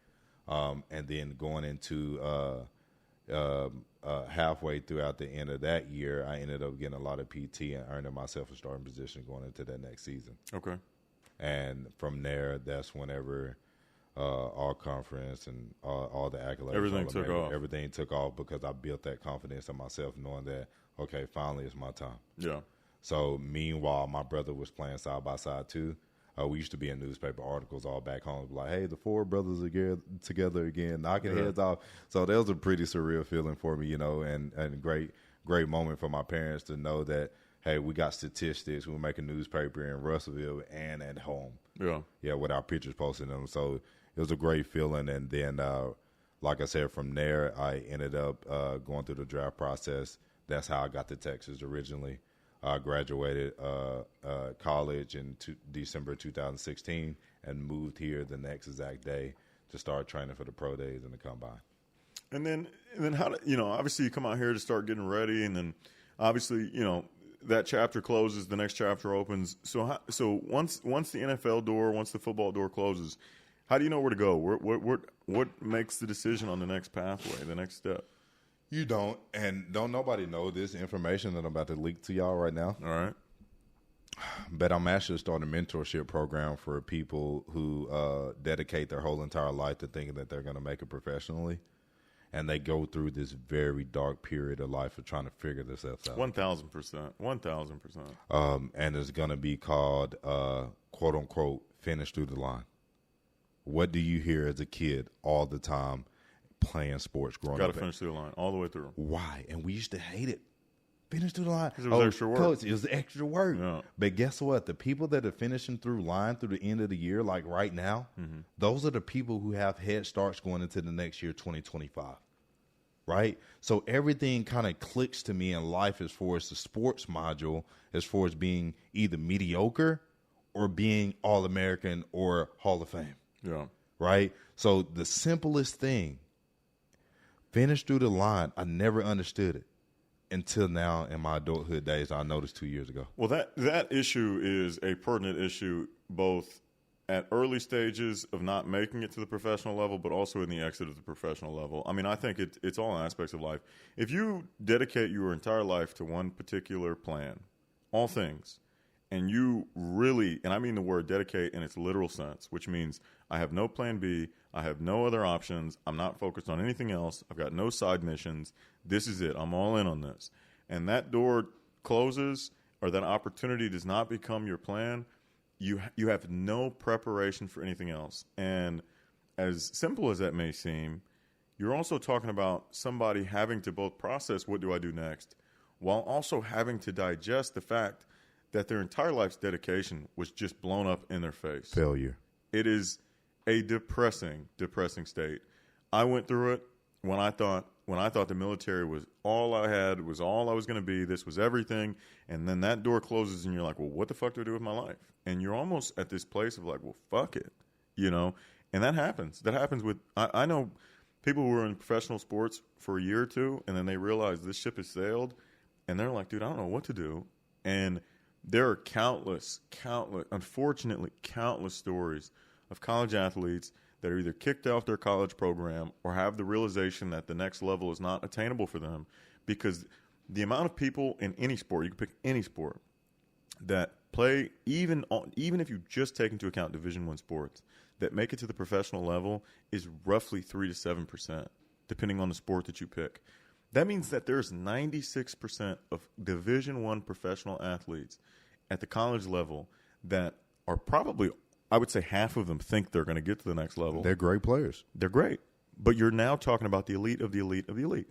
And then going into halfway throughout the end of that year, I ended up getting a lot of PT and earning myself a starting position going into that next season. Okay. And from there, that's whenever all conference and all the accolades. Everything took off because I built that confidence in myself, knowing that, okay, finally it's my time. Yeah. So meanwhile, my brother was playing side by side too. We used to be in newspaper articles all back home, like, hey, the Ford brothers are together again, knocking heads off. So that was a pretty surreal feeling for me, and great moment for my parents to know that, hey, we got statistics. We make a newspaper in Russellville and at home. Yeah, with our pictures posting them. So it was a great feeling. And then, like I said, from there, I ended up going through the draft process. That's how I got to Texas originally. I graduated college in December 2016 and moved here the next exact day to start training for the pro days and the combine. And then how obviously you come out here to start getting ready, and then obviously that chapter closes, the next chapter opens. So once the NFL door, once the football door closes, how do you know where to go? What makes the decision on the next pathway, the next step? You don't, and don't nobody know this information that I'm about to leak to y'all right now. All right. But I'm actually starting a mentorship program for people who dedicate their whole entire life to thinking that they're going to make it professionally. And they go through this very dark period of life of trying to figure themselves out. 1,000%. 1,000%. And it's going to be called, quote unquote, finish through the line. What do you hear as a kid all the time playing sports growing up? Got to finish through the line all the way through. Why? And we used to hate it. Finish through the line. Because it was extra work. Coach, it was extra work. Yeah. But guess what? The people that are finishing through line through the end of the year, like right now, those are the people who have head starts going into the next year, 2025. Right? So everything kind of clicks to me in life as far as the sports module, as far as being either mediocre or being All-American or Hall of Fame. Yeah. Right? So the simplest thing, finish through the line, I never understood it until now in my adulthood days. I noticed 2 years ago. Well, that issue is a pertinent issue both at early stages of not making it to the professional level, but also in the exit of the professional level. I mean, I think it's all aspects of life. If you dedicate your entire life to one particular plan, all things, and you really, and I mean the word dedicate in its literal sense, which means I have no plan B, I have no other options, I'm not focused on anything else, I've got no side missions, this is it, I'm all in on this. And that door closes, or that opportunity does not become your plan, you have no preparation for anything else. And as simple as that may seem, you're also talking about somebody having to both process what do I do next, while also having to digest the fact that their entire life's dedication was just blown up in their face. Failure. It is a depressing state. I went through it when I thought the military was all I had, was all I was going to be, this was everything, and then that door closes and you're like, well, what the fuck do I do with my life? And you're almost at this place of like, well, fuck it, And that happens. That happens with, I know people who were in professional sports for a year or two, and then they realize this ship has sailed, and they're like, dude, I don't know what to do. And there are countless, unfortunately, countless stories of college athletes that are either kicked off their college program or have the realization that the next level is not attainable for them, because the amount of people in any sport, you can pick any sport, that play, even if you just take into account Division I sports, that make it to the professional level is roughly 3 to 7%, depending on the sport that you pick. That means that there's 96% of Division I professional athletes at the college level that are probably, I would say half of them think they're going to get to the next level. They're great players. They're great. But you're now talking about the elite of the elite of the elite.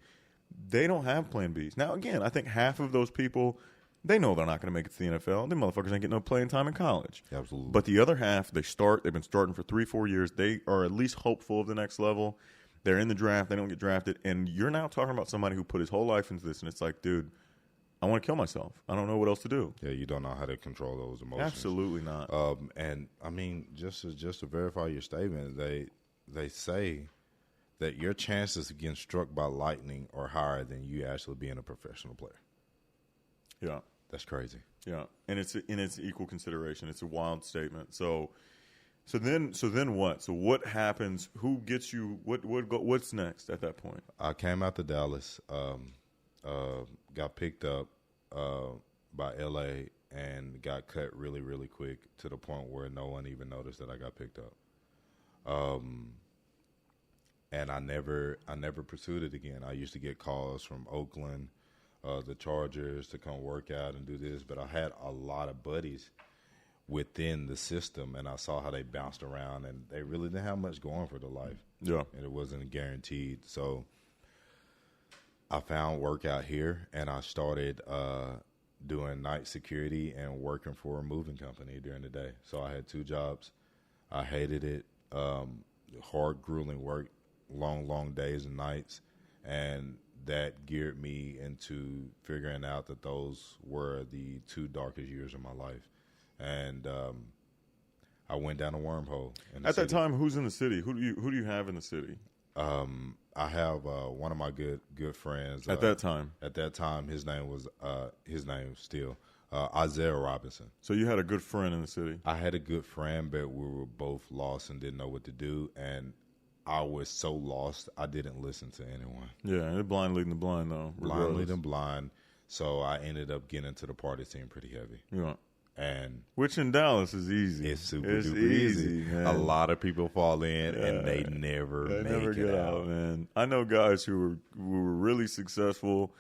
They don't have plan Bs. Now, again, I think half of those people, they know they're not going to make it to the NFL. Them motherfuckers ain't getting no playing time in college. Absolutely. But the other half, they've been starting for 3-4 years. They are at least hopeful of the next level. They're in the draft. They don't get drafted. And you're now talking about somebody who put his whole life into this, and it's like, dude, I want to kill myself. I don't know what else to do. Yeah, you don't know how to control those emotions. Absolutely not. And I mean, just to verify your statement, they say that your chances of getting struck by lightning are higher than you actually being a professional player. Yeah, that's crazy. Yeah, and it's equal consideration. It's a wild statement. So then what? So what happens? Who gets you? What's next at that point? I came out to Dallas, got picked up by LA, and got cut really, really quick to the point where no one even noticed that I got picked up. And I never pursued it again. I used to get calls from Oakland, the Chargers, to come work out and do this, but I had a lot of buddies within the system, and I saw how they bounced around, and they really didn't have much going for their life. Yeah, and it wasn't guaranteed. So I found work out here, and I started doing night security and working for a moving company during the day. So I had 2 jobs. I hated it. Hard, grueling work, long days and nights, and that geared me into figuring out that those were the 2 darkest years of my life. And I went down a wormhole. At that time, who's in the city? Who do you have in the city? I have one of my good friends. At that time? At that time, his name still Isaiah Robinson. So you had a good friend in the city? I had a good friend, but we were both lost and didn't know what to do. And I was so lost, I didn't listen to anyone. Yeah, and blind leading the blind, though. Blind leading blind. So I ended up getting into the party scene pretty heavy. Yeah. And which in Dallas is easy. It's super easy. Man. A lot of people fall in, and they never get out. Man, I know guys who were really successful,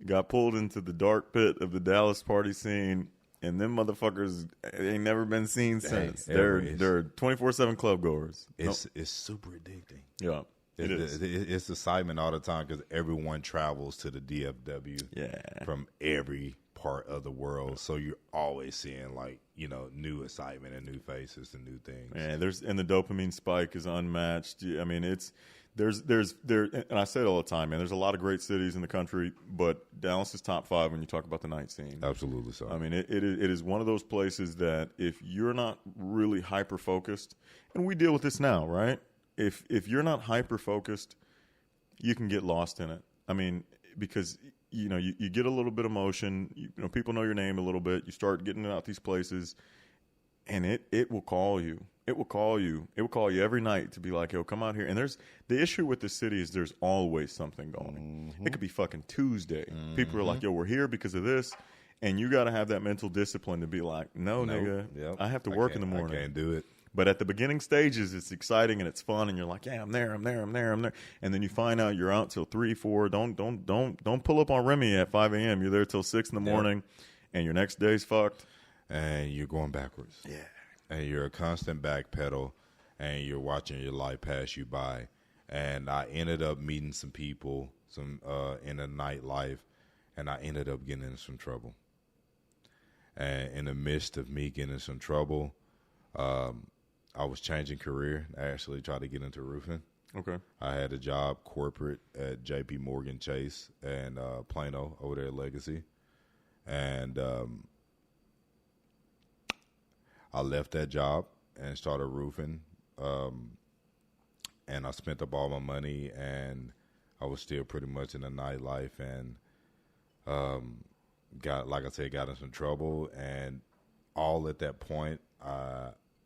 got pulled into the dark pit of the Dallas party scene, and them motherfuckers ain't never been seen since. They're 24/7 club goers. It's super addicting. Yeah. It's excitement all the time because everyone travels to the DFW from every part of the world, so you're always seeing new excitement and new faces and new things. And the dopamine spike is unmatched. I mean, and I say it all the time, man. There's a lot of great cities in the country, but Dallas is top 5 when you talk about the night scene. Absolutely so. I mean, it is one of those places that if you're not really hyper focused, and we deal with this now, right? If you're not hyper focused, you can get lost in it. I mean, because you get a little bit of motion. People know your name a little bit. You start getting out these places, and it will call you. It will call you. It will call you every night to be like, yo, come out here. And there's the issue with the city is there's always something going. Mm-hmm. It could be fucking Tuesday. Mm-hmm. People are like, yo, we're here because of this. And you got to have that mental discipline to be like, no, nigga, I have to work in the morning. I can't do it. But at the beginning stages, it's exciting and it's fun, and you're like, yeah, I'm there. And then you find out you're out till 3, 4. Don't pull up on Remy at 5 a.m. You're there till 6 in the morning, and your next day's fucked. And you're going backwards. Yeah. And you're a constant backpedal, and you're watching your life pass you by. And I ended up meeting some people in the nightlife, and I ended up getting in some trouble. And in the midst of me getting in some trouble, I was changing career. I actually tried to get into roofing. Okay. I had a job corporate at J.P. Morgan Chase and Plano over there at Legacy. And I left that job and started roofing. And I spent up all my money, and I was still pretty much in the nightlife, and got in some trouble. And all at that point,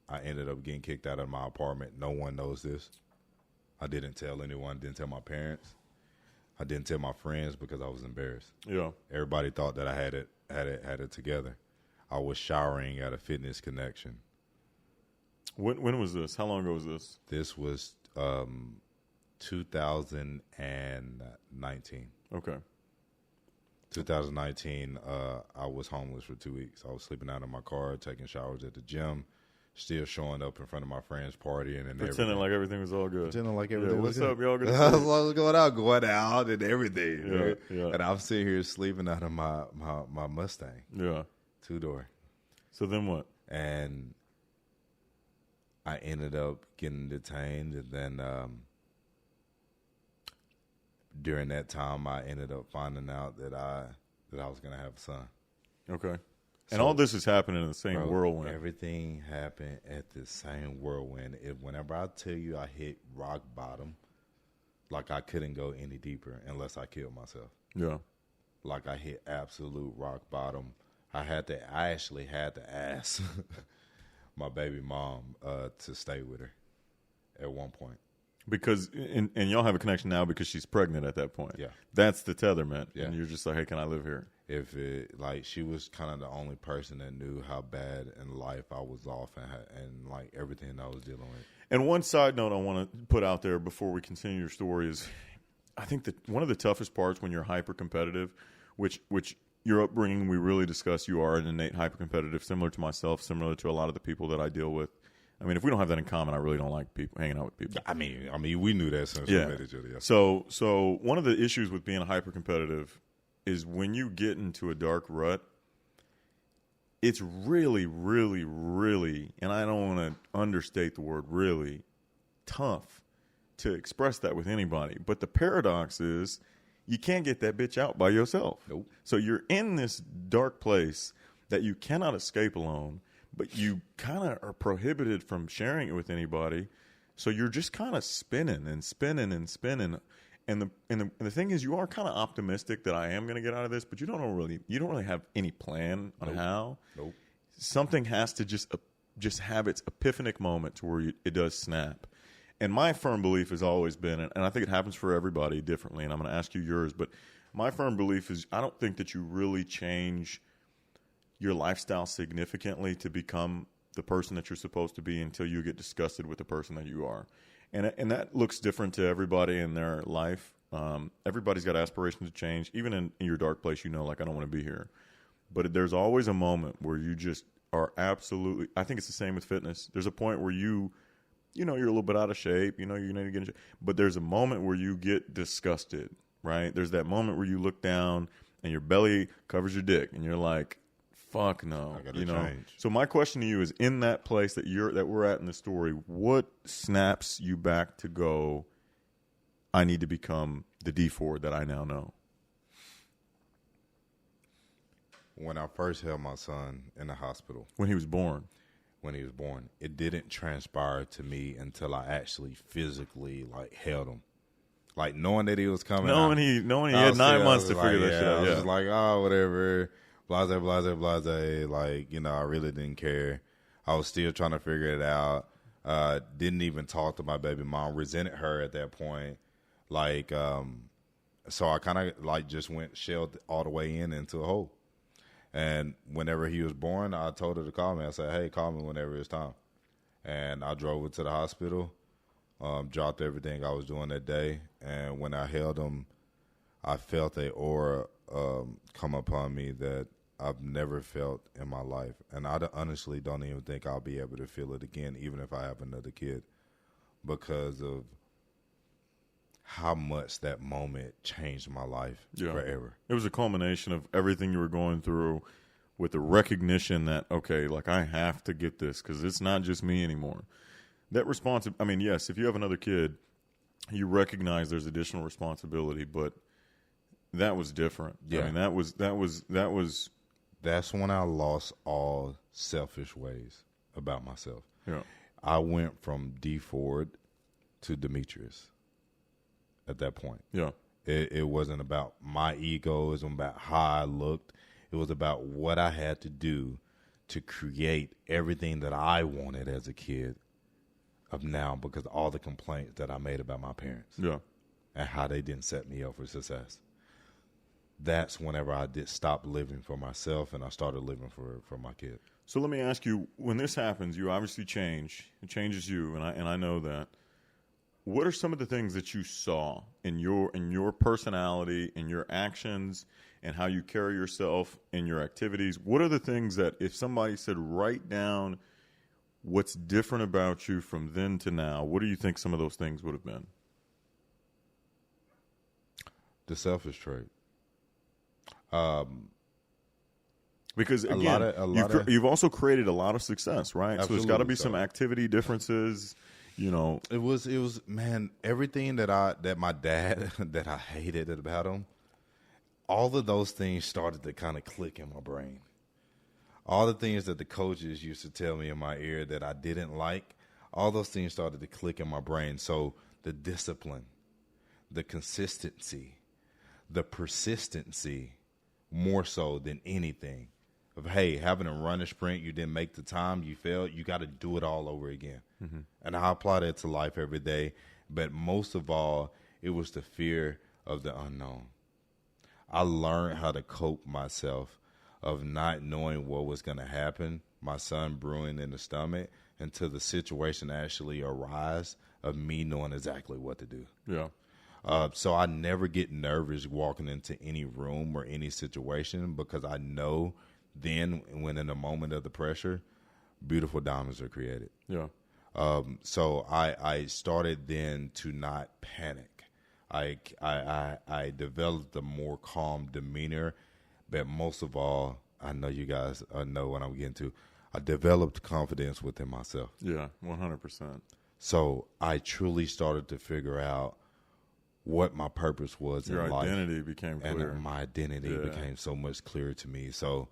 I ended up getting kicked out of my apartment. No one knows this. I didn't tell anyone. Didn't tell my parents. I didn't tell my friends because I was embarrassed. Yeah. Everybody thought that I had it together. I was showering at a fitness connection. When was this? How long ago was this? This was 2019. Okay. 2019, I was homeless for 2 weeks. I was sleeping out in my car, taking showers at the gym, still showing up in front of my friends, partying and pretending everything. like everything was all good. Pretending like everything was what's good. up, y'all? Good to I see you. was going out and everything. Yeah, Dude. yeah. And I'm sitting here sleeping out of my Mustang, Yeah. 2-door. So then what? And I ended up getting detained, and then during that time, I ended up finding out that I was going to have a son. Okay. And So, all this is happening in the same bro, whirlwind. Everything happened at the same whirlwind. Whenever I tell you I hit rock bottom, like I couldn't go any deeper unless I killed myself. Yeah. Like I hit absolute rock bottom. I actually had to ask my baby mom to stay with her at one point. Because, and y'all have a connection now because she's pregnant at that point. Yeah. That's the tetherment. Yeah. And you're just like, hey, can I live here? She was kind of the only person that knew how bad in life I was off and like everything I was dealing with. And one side note I want to put out there before we continue your story is I think that one of the toughest parts when you're hyper competitive, which your upbringing, we really discuss, you are an innate hyper competitive, similar to myself, similar to a lot of the people that I deal with. I mean, if we don't have that in common, I really don't like people hanging out with people. I mean, we knew that since we met each other. Yeah. So one of the issues with being hyper competitive is when you get into a dark rut, it's really, really, really, and I don't want to understate the word really, tough to express that with anybody. But the paradox is you can't get that bitch out by yourself. Nope. So you're in this dark place that you cannot escape alone, but you kind of are prohibited from sharing it with anybody. So you're just kind of spinning and spinning and spinning. And the thing is, you are kind of optimistic that I am going to get out of this, but you don't really have any plan on how. Nope. Something has to just have its epiphanic moment to where it does snap. And my firm belief has always been, and I think it happens for everybody differently, and I'm going to ask you yours, but my firm belief is I don't think that you really change your lifestyle significantly to become the person that you're supposed to be until you get disgusted with the person that you are. And that looks different to everybody in their life. Everybody's got aspirations to change. Even in your dark place, you know, like, I don't want to be here. But there's always a moment where you just are absolutely, I think it's the same with fitness. There's a point where you know, you're a little bit out of shape, you know, you need to get in shape. But there's a moment where you get disgusted, right? There's that moment where you look down and your belly covers your dick and you're like, fuck no, I gotta change. So my question to you is, in that place that we're at in the story, what snaps you back to go, I need to become the D Ford that I now know? When I first held my son in the hospital. When he was born. It didn't transpire to me until I actually physically like held him. Like knowing that he was coming. Knowing he had 9 months to figure that shit out. I was just like, oh, whatever. Blase, blase, blase. Like, you know, I really didn't care. I was still trying to figure it out. Didn't even talk to my baby mom. Resented her at that point. Like, so I kind of like just went shelled all the way into a hole. And whenever he was born, I told her to call me. I said, hey, call me whenever it's time. And I drove her to the hospital, dropped everything I was doing that day. And when I held him, I felt an aura come upon me that I've never felt in my life. And I honestly don't even think I'll be able to feel it again, even if I have another kid, because of how much that moment changed my life forever. It was a culmination of everything you were going through with the recognition that, okay, like, I have to get this because it's not just me anymore. That responsibility, I mean, yes, if you have another kid, you recognize there's additional responsibility, but that was different. Yeah. I mean, that's when I lost all selfish ways about myself. Yeah. I went from D Ford to Demetris. At that point. Yeah. It wasn't about my ego. It wasn't about how I looked. It was about what I had to do to create everything that I wanted as a kid of now, because of all the complaints that I made about my parents. Yeah. And how they didn't set me up for success. That's whenever I did stop living for myself and I started living for my kid. So let me ask you, when this happens, you obviously change. It changes you, and I know that. what are some of the things that you saw in your personality, in your actions, and how you carry yourself in your activities? What are the things that if somebody said, write down what's different about you from then to now, what do you think some of those things would have been? The selfish trait. Because again, you've also created a lot of success, right? So there's got to be some activity differences, you know. It was man, everything that my dad that I hated about him, all of those things started to kind of click in my brain. All the things that the coaches used to tell me in my ear that I didn't like, all those things started to click in my brain. So the discipline, the consistency, the persistency, more so than anything. Of, hey, having a run a sprint, you didn't make the time, you failed, you got to do it all over again. Mm-hmm. And I apply that to life every day. But most of all, it was the fear of the unknown. I learned how to cope myself of not knowing what was going to happen, my son brewing in the stomach, until the situation actually arise of me knowing exactly what to do. Yeah. So I never get nervous walking into any room or any situation because I know then when in the moment of the pressure, beautiful diamonds are created. Yeah. So I started then to not panic. I developed a more calm demeanor, but most of all, I know you guys know what I'm getting to. I developed confidence within myself. Yeah, 100%. So I truly started to figure out what my purpose was in life. Your identity became clear. And my identity became so much clearer to me. So,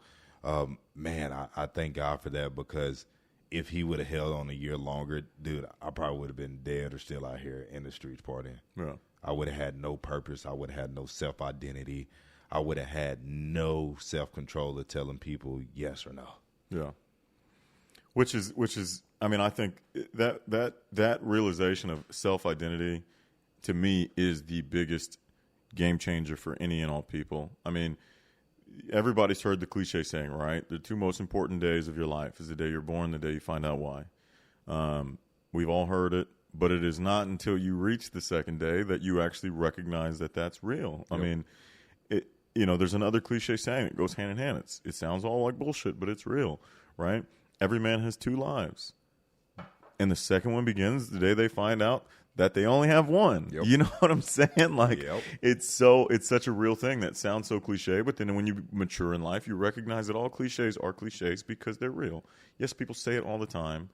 man, I thank God for that, because if he would have held on a year longer, dude, I probably would have been dead or still out here in the streets partying. Yeah. I would have had no purpose. I would have had no self-identity. I would have had no self-control of telling people yes or no. Yeah. Which is, I mean, I think that realization of self-identity, to me, is the biggest game changer for any and all people. I mean, everybody's heard the cliche saying, right? The two most important days of your life is the day you're born, the day you find out why. We've all heard it, but it is not until you reach the second day that you actually recognize that that's real. Yep. I mean, there's another cliche saying that goes hand in hand. It sounds all like bullshit, but it's real, right? Every man has two lives. And the second one begins the day they find out that they only have one. Yep. You know what I'm saying? Like, yep. It's such a real thing that sounds so cliche, but then when you mature in life, you recognize that all cliches are cliches because they're real. Yes, people say it all the time,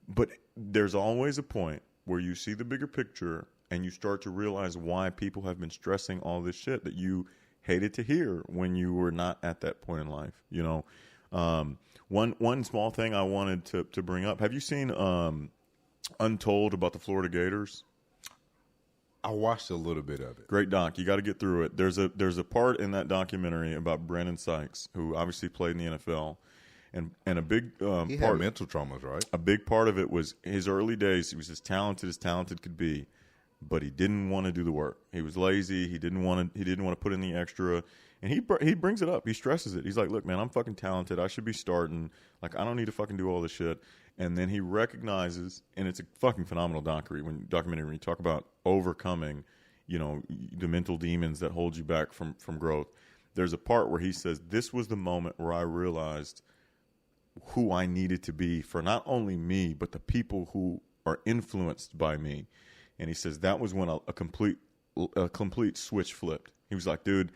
but there's always a point where you see the bigger picture and you start to realize why people have been stressing all this shit that you hated to hear when you were not at that point in life. You know, one small thing I wanted to bring up. Have you seen Untold about the Florida Gators? I watched a little bit of it. Great doc. You got to get through it. There's a part in that documentary about Brandon Sykes, who obviously played in the NFL, and a big he had mental traumas, right? A big part of it was his early days. He was as talented could be, but he didn't want to do the work. He was lazy. He didn't want to put in the extra. And he brings it up. He stresses it. He's like, look, man, I'm fucking talented. I should be starting. Like, I don't need to fucking do all this shit. And then he recognizes, and it's a fucking phenomenal documentary when you talk about overcoming, the mental demons that hold you back from growth. There's a part where he says, this was the moment where I realized who I needed to be for not only me, but the people who are influenced by me. And he says that was when a complete switch flipped. He was like, dude,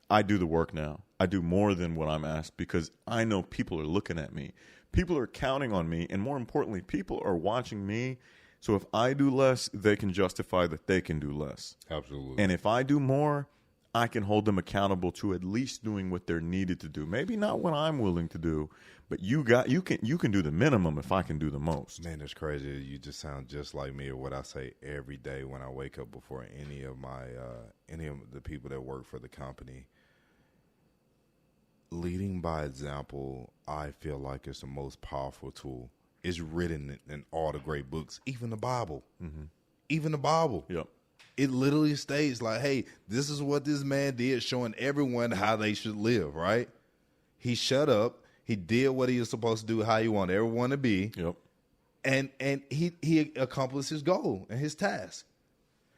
I do the work now. I do more than what I'm asked because I know people are looking at me. People are counting on me. And more importantly, people are watching me. So if I do less, they can justify that they can do less. Absolutely. And if I do more, I can hold them accountable to at least doing what they're needed to do. Maybe not what I'm willing to do, but you can do the minimum if I can do the most. Man, it's crazy. You just sound just like me, or what I say every day when I wake up before any of the people that work for the company. Leading by example, I feel like it's the most powerful tool. It's written in all the great books, even the Bible. Mm-hmm. Even the Bible. Yep. It literally states like, hey, this is what this man did, showing everyone how they should live, right? He shut up. He did what he was supposed to do, how he wanted everyone to be. Yep. And he accomplished his goal and his task.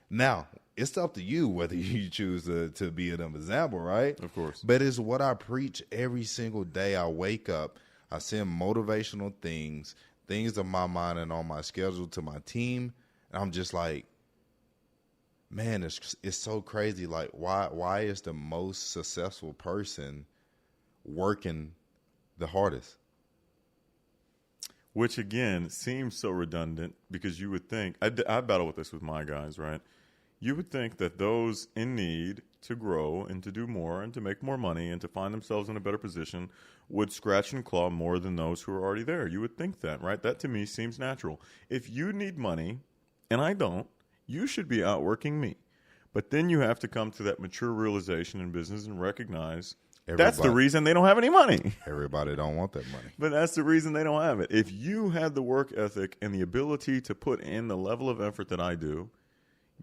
Now, it's up to you whether you choose to be an example, right? Of course. But it's what I preach every single day. I wake up, I send motivational things on my mind and on my schedule to my team. And I'm just like, man, it's so crazy. Like, why is the most successful person working the hardest? Which, again, seems so redundant because you would think, I battle with this with my guys, right? You would think that those in need to grow and to do more and to make more money and to find themselves in a better position would scratch and claw more than those who are already there. You would think that, right? That to me seems natural. If you need money, and I don't, you should be outworking me. But then you have to come to that mature realization in business and recognize that's the reason they don't have any money. Everybody don't want that money. But that's the reason they don't have it. If you had the work ethic and the ability to put in the level of effort that I do,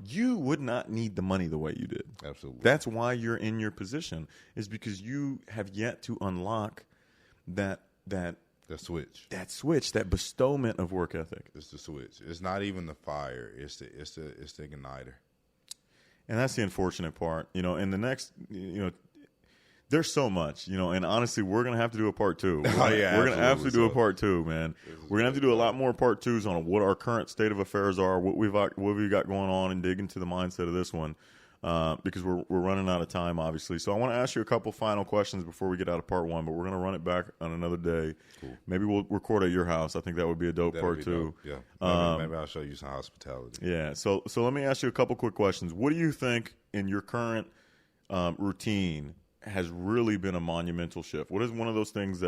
you would not need the money the way you did. Absolutely. That's why you're in your position, is because you have yet to unlock that switch. That switch, that bestowment of work ethic. It's the switch. It's not even the fire. It's the igniter. And that's the unfortunate part. And the next, there's so much, and honestly, we're going to have to do a part 2. Oh, yeah, we're going to absolutely do a part 2, man. We're going to have to do a lot more part 2s on what our current state of affairs are, what we've got going on, and dig into the mindset of this one, because we're running out of time, obviously. So I want to ask you a couple final questions before we get out of part 1, but we're going to run it back on another day. Cool. Maybe we'll record at your house. I think that would be a dope part 2. Dope. Yeah, maybe I'll show you some hospitality. Yeah. So let me ask you a couple quick questions. What do you think in your current routine has really been a monumental shift? What is one of those things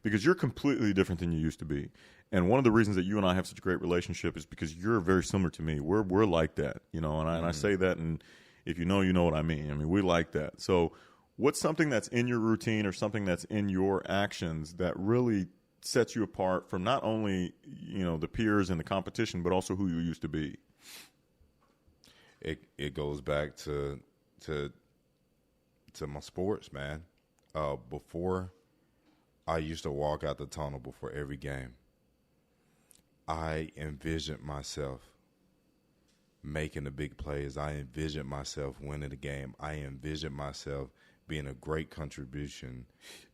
because you're completely different than you used to be. And one of the reasons that you and I have such a great relationship is because you're very similar to me. We're like that, and I say that, and if you know what I mean. I mean, we like that. So what's something that's in your routine or something that's in your actions that really sets you apart from not only, the peers and the competition, but also who you used to be? It goes back to my sports, man. Before, I used to walk out the tunnel before every game. I envisioned myself making the big plays. I envisioned myself winning the game. I envisioned myself being a great contribution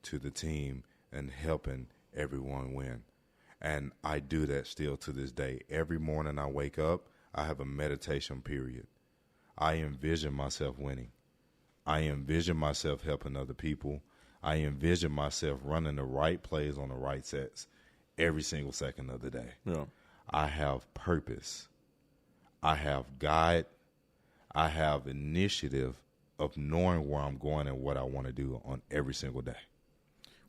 to the team and helping everyone win. And I do that still to this day. Every morning I wake up, I have a meditation period. I envision myself winning. I envision myself helping other people. I envision myself running the right plays on the right sets every single second of the day. Yeah. I have purpose. I have guide. I have initiative of knowing where I'm going and what I want to do on every single day.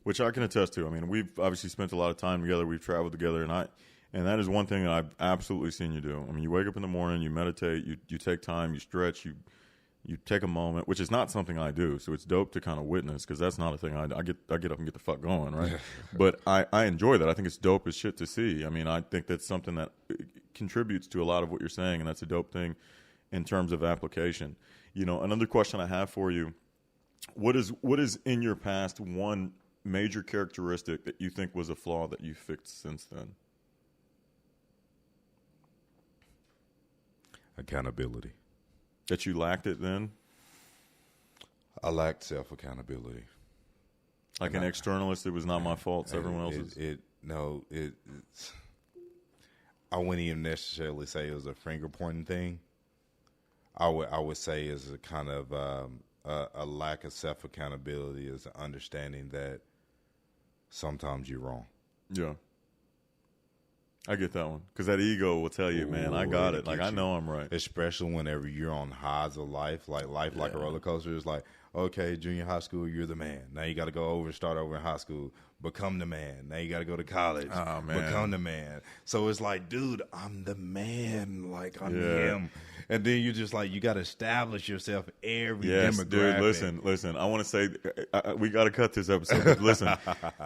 Which I can attest to. I mean, we've obviously spent a lot of time together. We've traveled together, and that is one thing that I've absolutely seen you do. I mean, you wake up in the morning, you meditate, you take time, you stretch, you take a moment, which is not something I do. So it's dope to kind of witness, because that's not a thing I get up and get the fuck going, right? But I enjoy that. I think it's dope as shit to see. I mean, I think that's something that contributes to a lot of what you're saying, and that's a dope thing in terms of application. Another question I have for you, what is in your past one major characteristic that you think was a flaw that you fixed since then? Accountability. That you lacked it then? I lacked self-accountability. Like an externalist, it was not my fault, it's everyone else's? I wouldn't even necessarily say it was a finger-pointing thing. I would say it's a kind of a lack of self-accountability, is understanding that sometimes you're wrong. Yeah. I get that one, because that ego will tell you, man, I got it. Like, I know I'm right. Especially whenever you're on highs of life, like like a roller coaster. It's like, okay, junior high school, you're the man. Now you got to go over and start over in high school, become the man. Now you got to go to college, become the man. So it's like, dude, I'm the man. Like, I'm him. And then you're just like, you got to establish yourself every demographic. Dude, listen. I want to say, we got to cut this episode. But listen,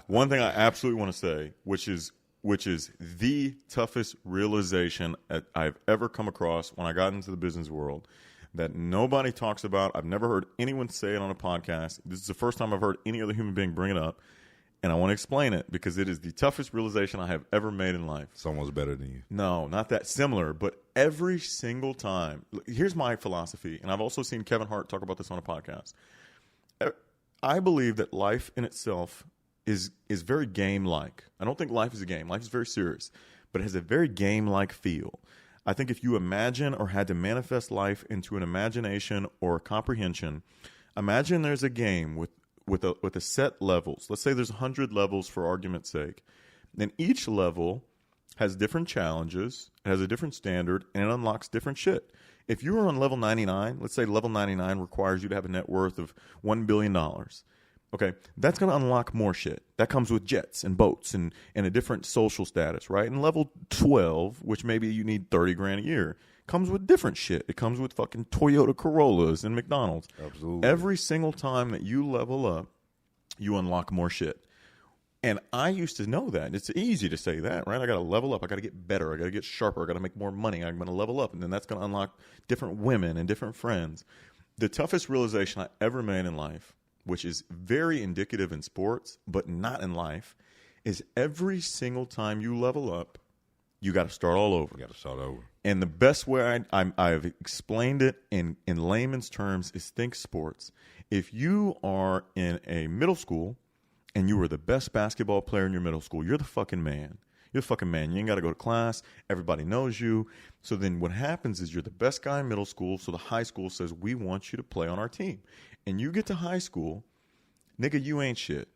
one thing I absolutely want to say, which is the toughest realization I've ever come across when I got into the business world, that nobody talks about. I've never heard anyone say it on a podcast. This is the first time I've heard any other human being bring it up. And I want to explain it because it is the toughest realization I have ever made in life. Someone's better than you. No, not that similar, but every single time. Here's my philosophy, and I've also seen Kevin Hart talk about this on a podcast. I believe that life in itself is very game-like. I don't think life is a game. Life is very serious, but it has a very game-like feel. I think if you imagine or had to manifest life into an imagination or a comprehension, imagine there's a game with a set levels. Let's say there's 100 levels for argument's sake. And each level has different challenges, it has a different standard, and it unlocks different shit. If you were on level 99, let's say level 99 requires you to have a net worth of $1 billion. Okay, that's going to unlock more shit. That comes with jets and boats and a different social status, right? And level 12, which maybe you need 30 grand a year, comes with different shit. It comes with fucking Toyota Corollas and McDonald's. Absolutely. Every single time that you level up, you unlock more shit. And I used to know that. It's easy to say that, right? I got to level up. I got to get better. I got to get sharper. I got to make more money. I'm going to level up. And then that's going to unlock different women and different friends. The toughest realization I ever made in life, which is very indicative in sports, but not in life, is every single time you level up, you got to start all over. You got to start over. And the best way I've explained it in layman's terms is think sports. If you are in a middle school and you were the best basketball player in your middle school, you're the fucking man. You're the fucking man. You ain't got to go to class. Everybody knows you. So then what happens is you're the best guy in middle school, so the high school says, we want you to play on our team. And you get to high school, nigga, you ain't shit.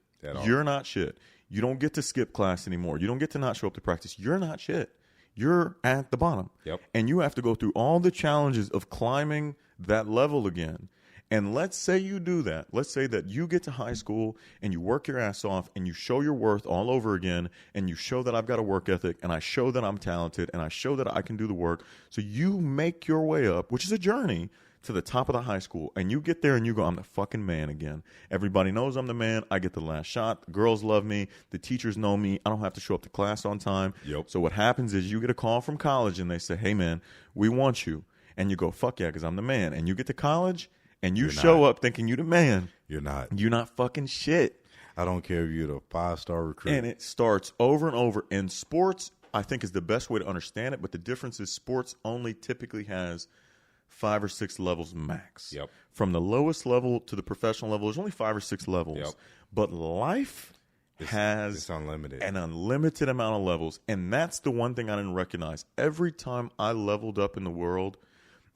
You're not shit. You don't get to skip class anymore. You don't get to not show up to practice. You're not shit. You're at the bottom. Yep. And you have to go through all the challenges of climbing that level again. And let's say you do that. Let's say that you get to high school and you work your ass off and you show your worth all over again and you show that I've got a work ethic and I show that I'm talented and I show that I can do the work. So you make your way up, which is a journey, to the top of the high school, and you get there and you go, I'm the fucking man again. Everybody knows I'm the man. I get the last shot. The girls love me. The teachers know me. I don't have to show up to class on time. Yep. So what happens is you get a call from college and they say, hey, man, we want you. And you go, fuck yeah, because I'm the man. And you get to college and you show up thinking you the man. You're not. You're not fucking shit. I don't care if you're the 5-star recruit. And it starts over and over. And sports, I think, is the best way to understand it. But the difference is sports only typically has 5 or 6 levels max. Yep. From the lowest level to the professional level, there's only 5 or 6 levels. Yep. But life has unlimited. an unlimited amount of levels. And that's the one thing I didn't recognize. Every time I leveled up in the world,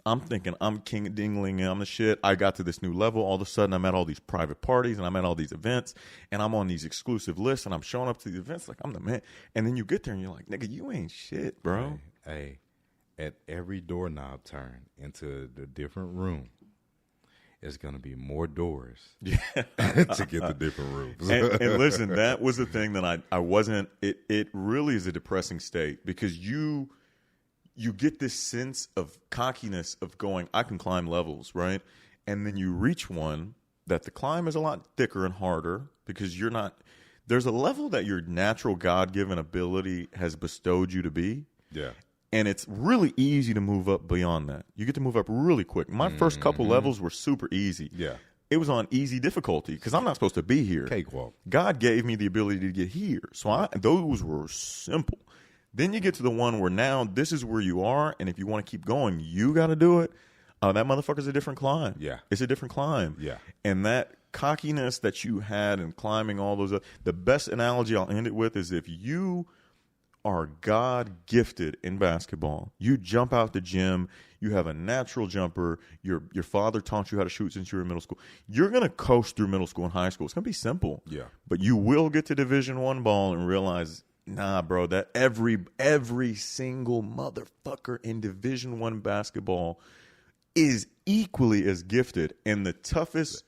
I'm thinking I'm king of dingling and I'm the shit. I got to this new level. All of a sudden, I'm at all these private parties and I'm at all these events and I'm on these exclusive lists and I'm showing up to the events like I'm the man. And then you get there and you're like, nigga, you ain't shit, bro. Hey. At every doorknob turn into the different room, it's going to be more doors to get the different rooms. and listen, that was the thing that I wasn't, it really is a depressing state because you get this sense of cockiness of going, I can climb levels, right? And then you reach one that the climb is a lot thicker and harder because you're not, there's a level that your natural God-given ability has bestowed you to be. Yeah. And it's really easy to move up beyond that. You get to move up really quick. My first couple levels were super easy. Yeah. It was on easy difficulty because I'm not supposed to be here. Cakewalk. God gave me the ability to get here. So those were simple. Then you get to the one where now this is where you are. And if you want to keep going, you got to do it. That motherfucker's a different climb. Yeah. It's a different climb. Yeah. And that cockiness that you had in climbing all those, the best analogy I'll end it with is if you are God gifted in basketball. You jump out the gym. You have a natural jumper. Your father taught you how to shoot since you were in middle school. You're gonna coast through middle school and high school. It's gonna be simple. Yeah. But you will get to Division I ball and realize, nah, bro, that every single motherfucker in Division I basketball is equally as gifted. And the toughest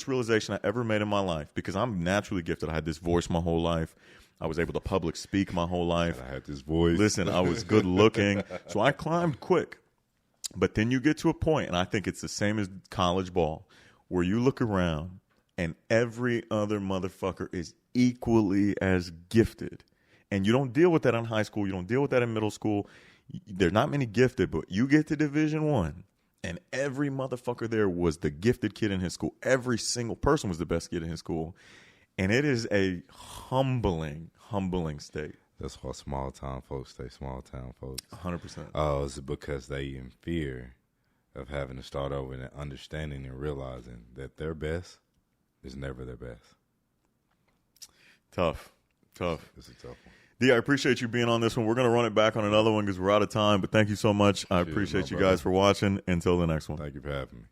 realization I ever made in my life, because I'm naturally gifted. I had this voice my whole life. I was able to public speak my whole life. I had this voice. Listen, I was good looking. So I climbed quick. But then you get to a point, and I think it's the same as college ball, where you look around and every other motherfucker is equally as gifted. And you don't deal with that in high school. You don't deal with that in middle school. There's not many gifted, but you get to Division I, and every motherfucker there was the gifted kid in his school. Every single person was the best kid in his school. And it is a humbling state. That's why small town folks stay small town folks. 100%. Oh, it's because they in fear of having to start over and understanding and realizing that their best is never their best. Tough. It's a tough one. D, I appreciate you being on this one. We're going to run it back on another one because we're out of time. But thank you so much. I appreciate you guys for watching. Until the next one. Thank you for having me.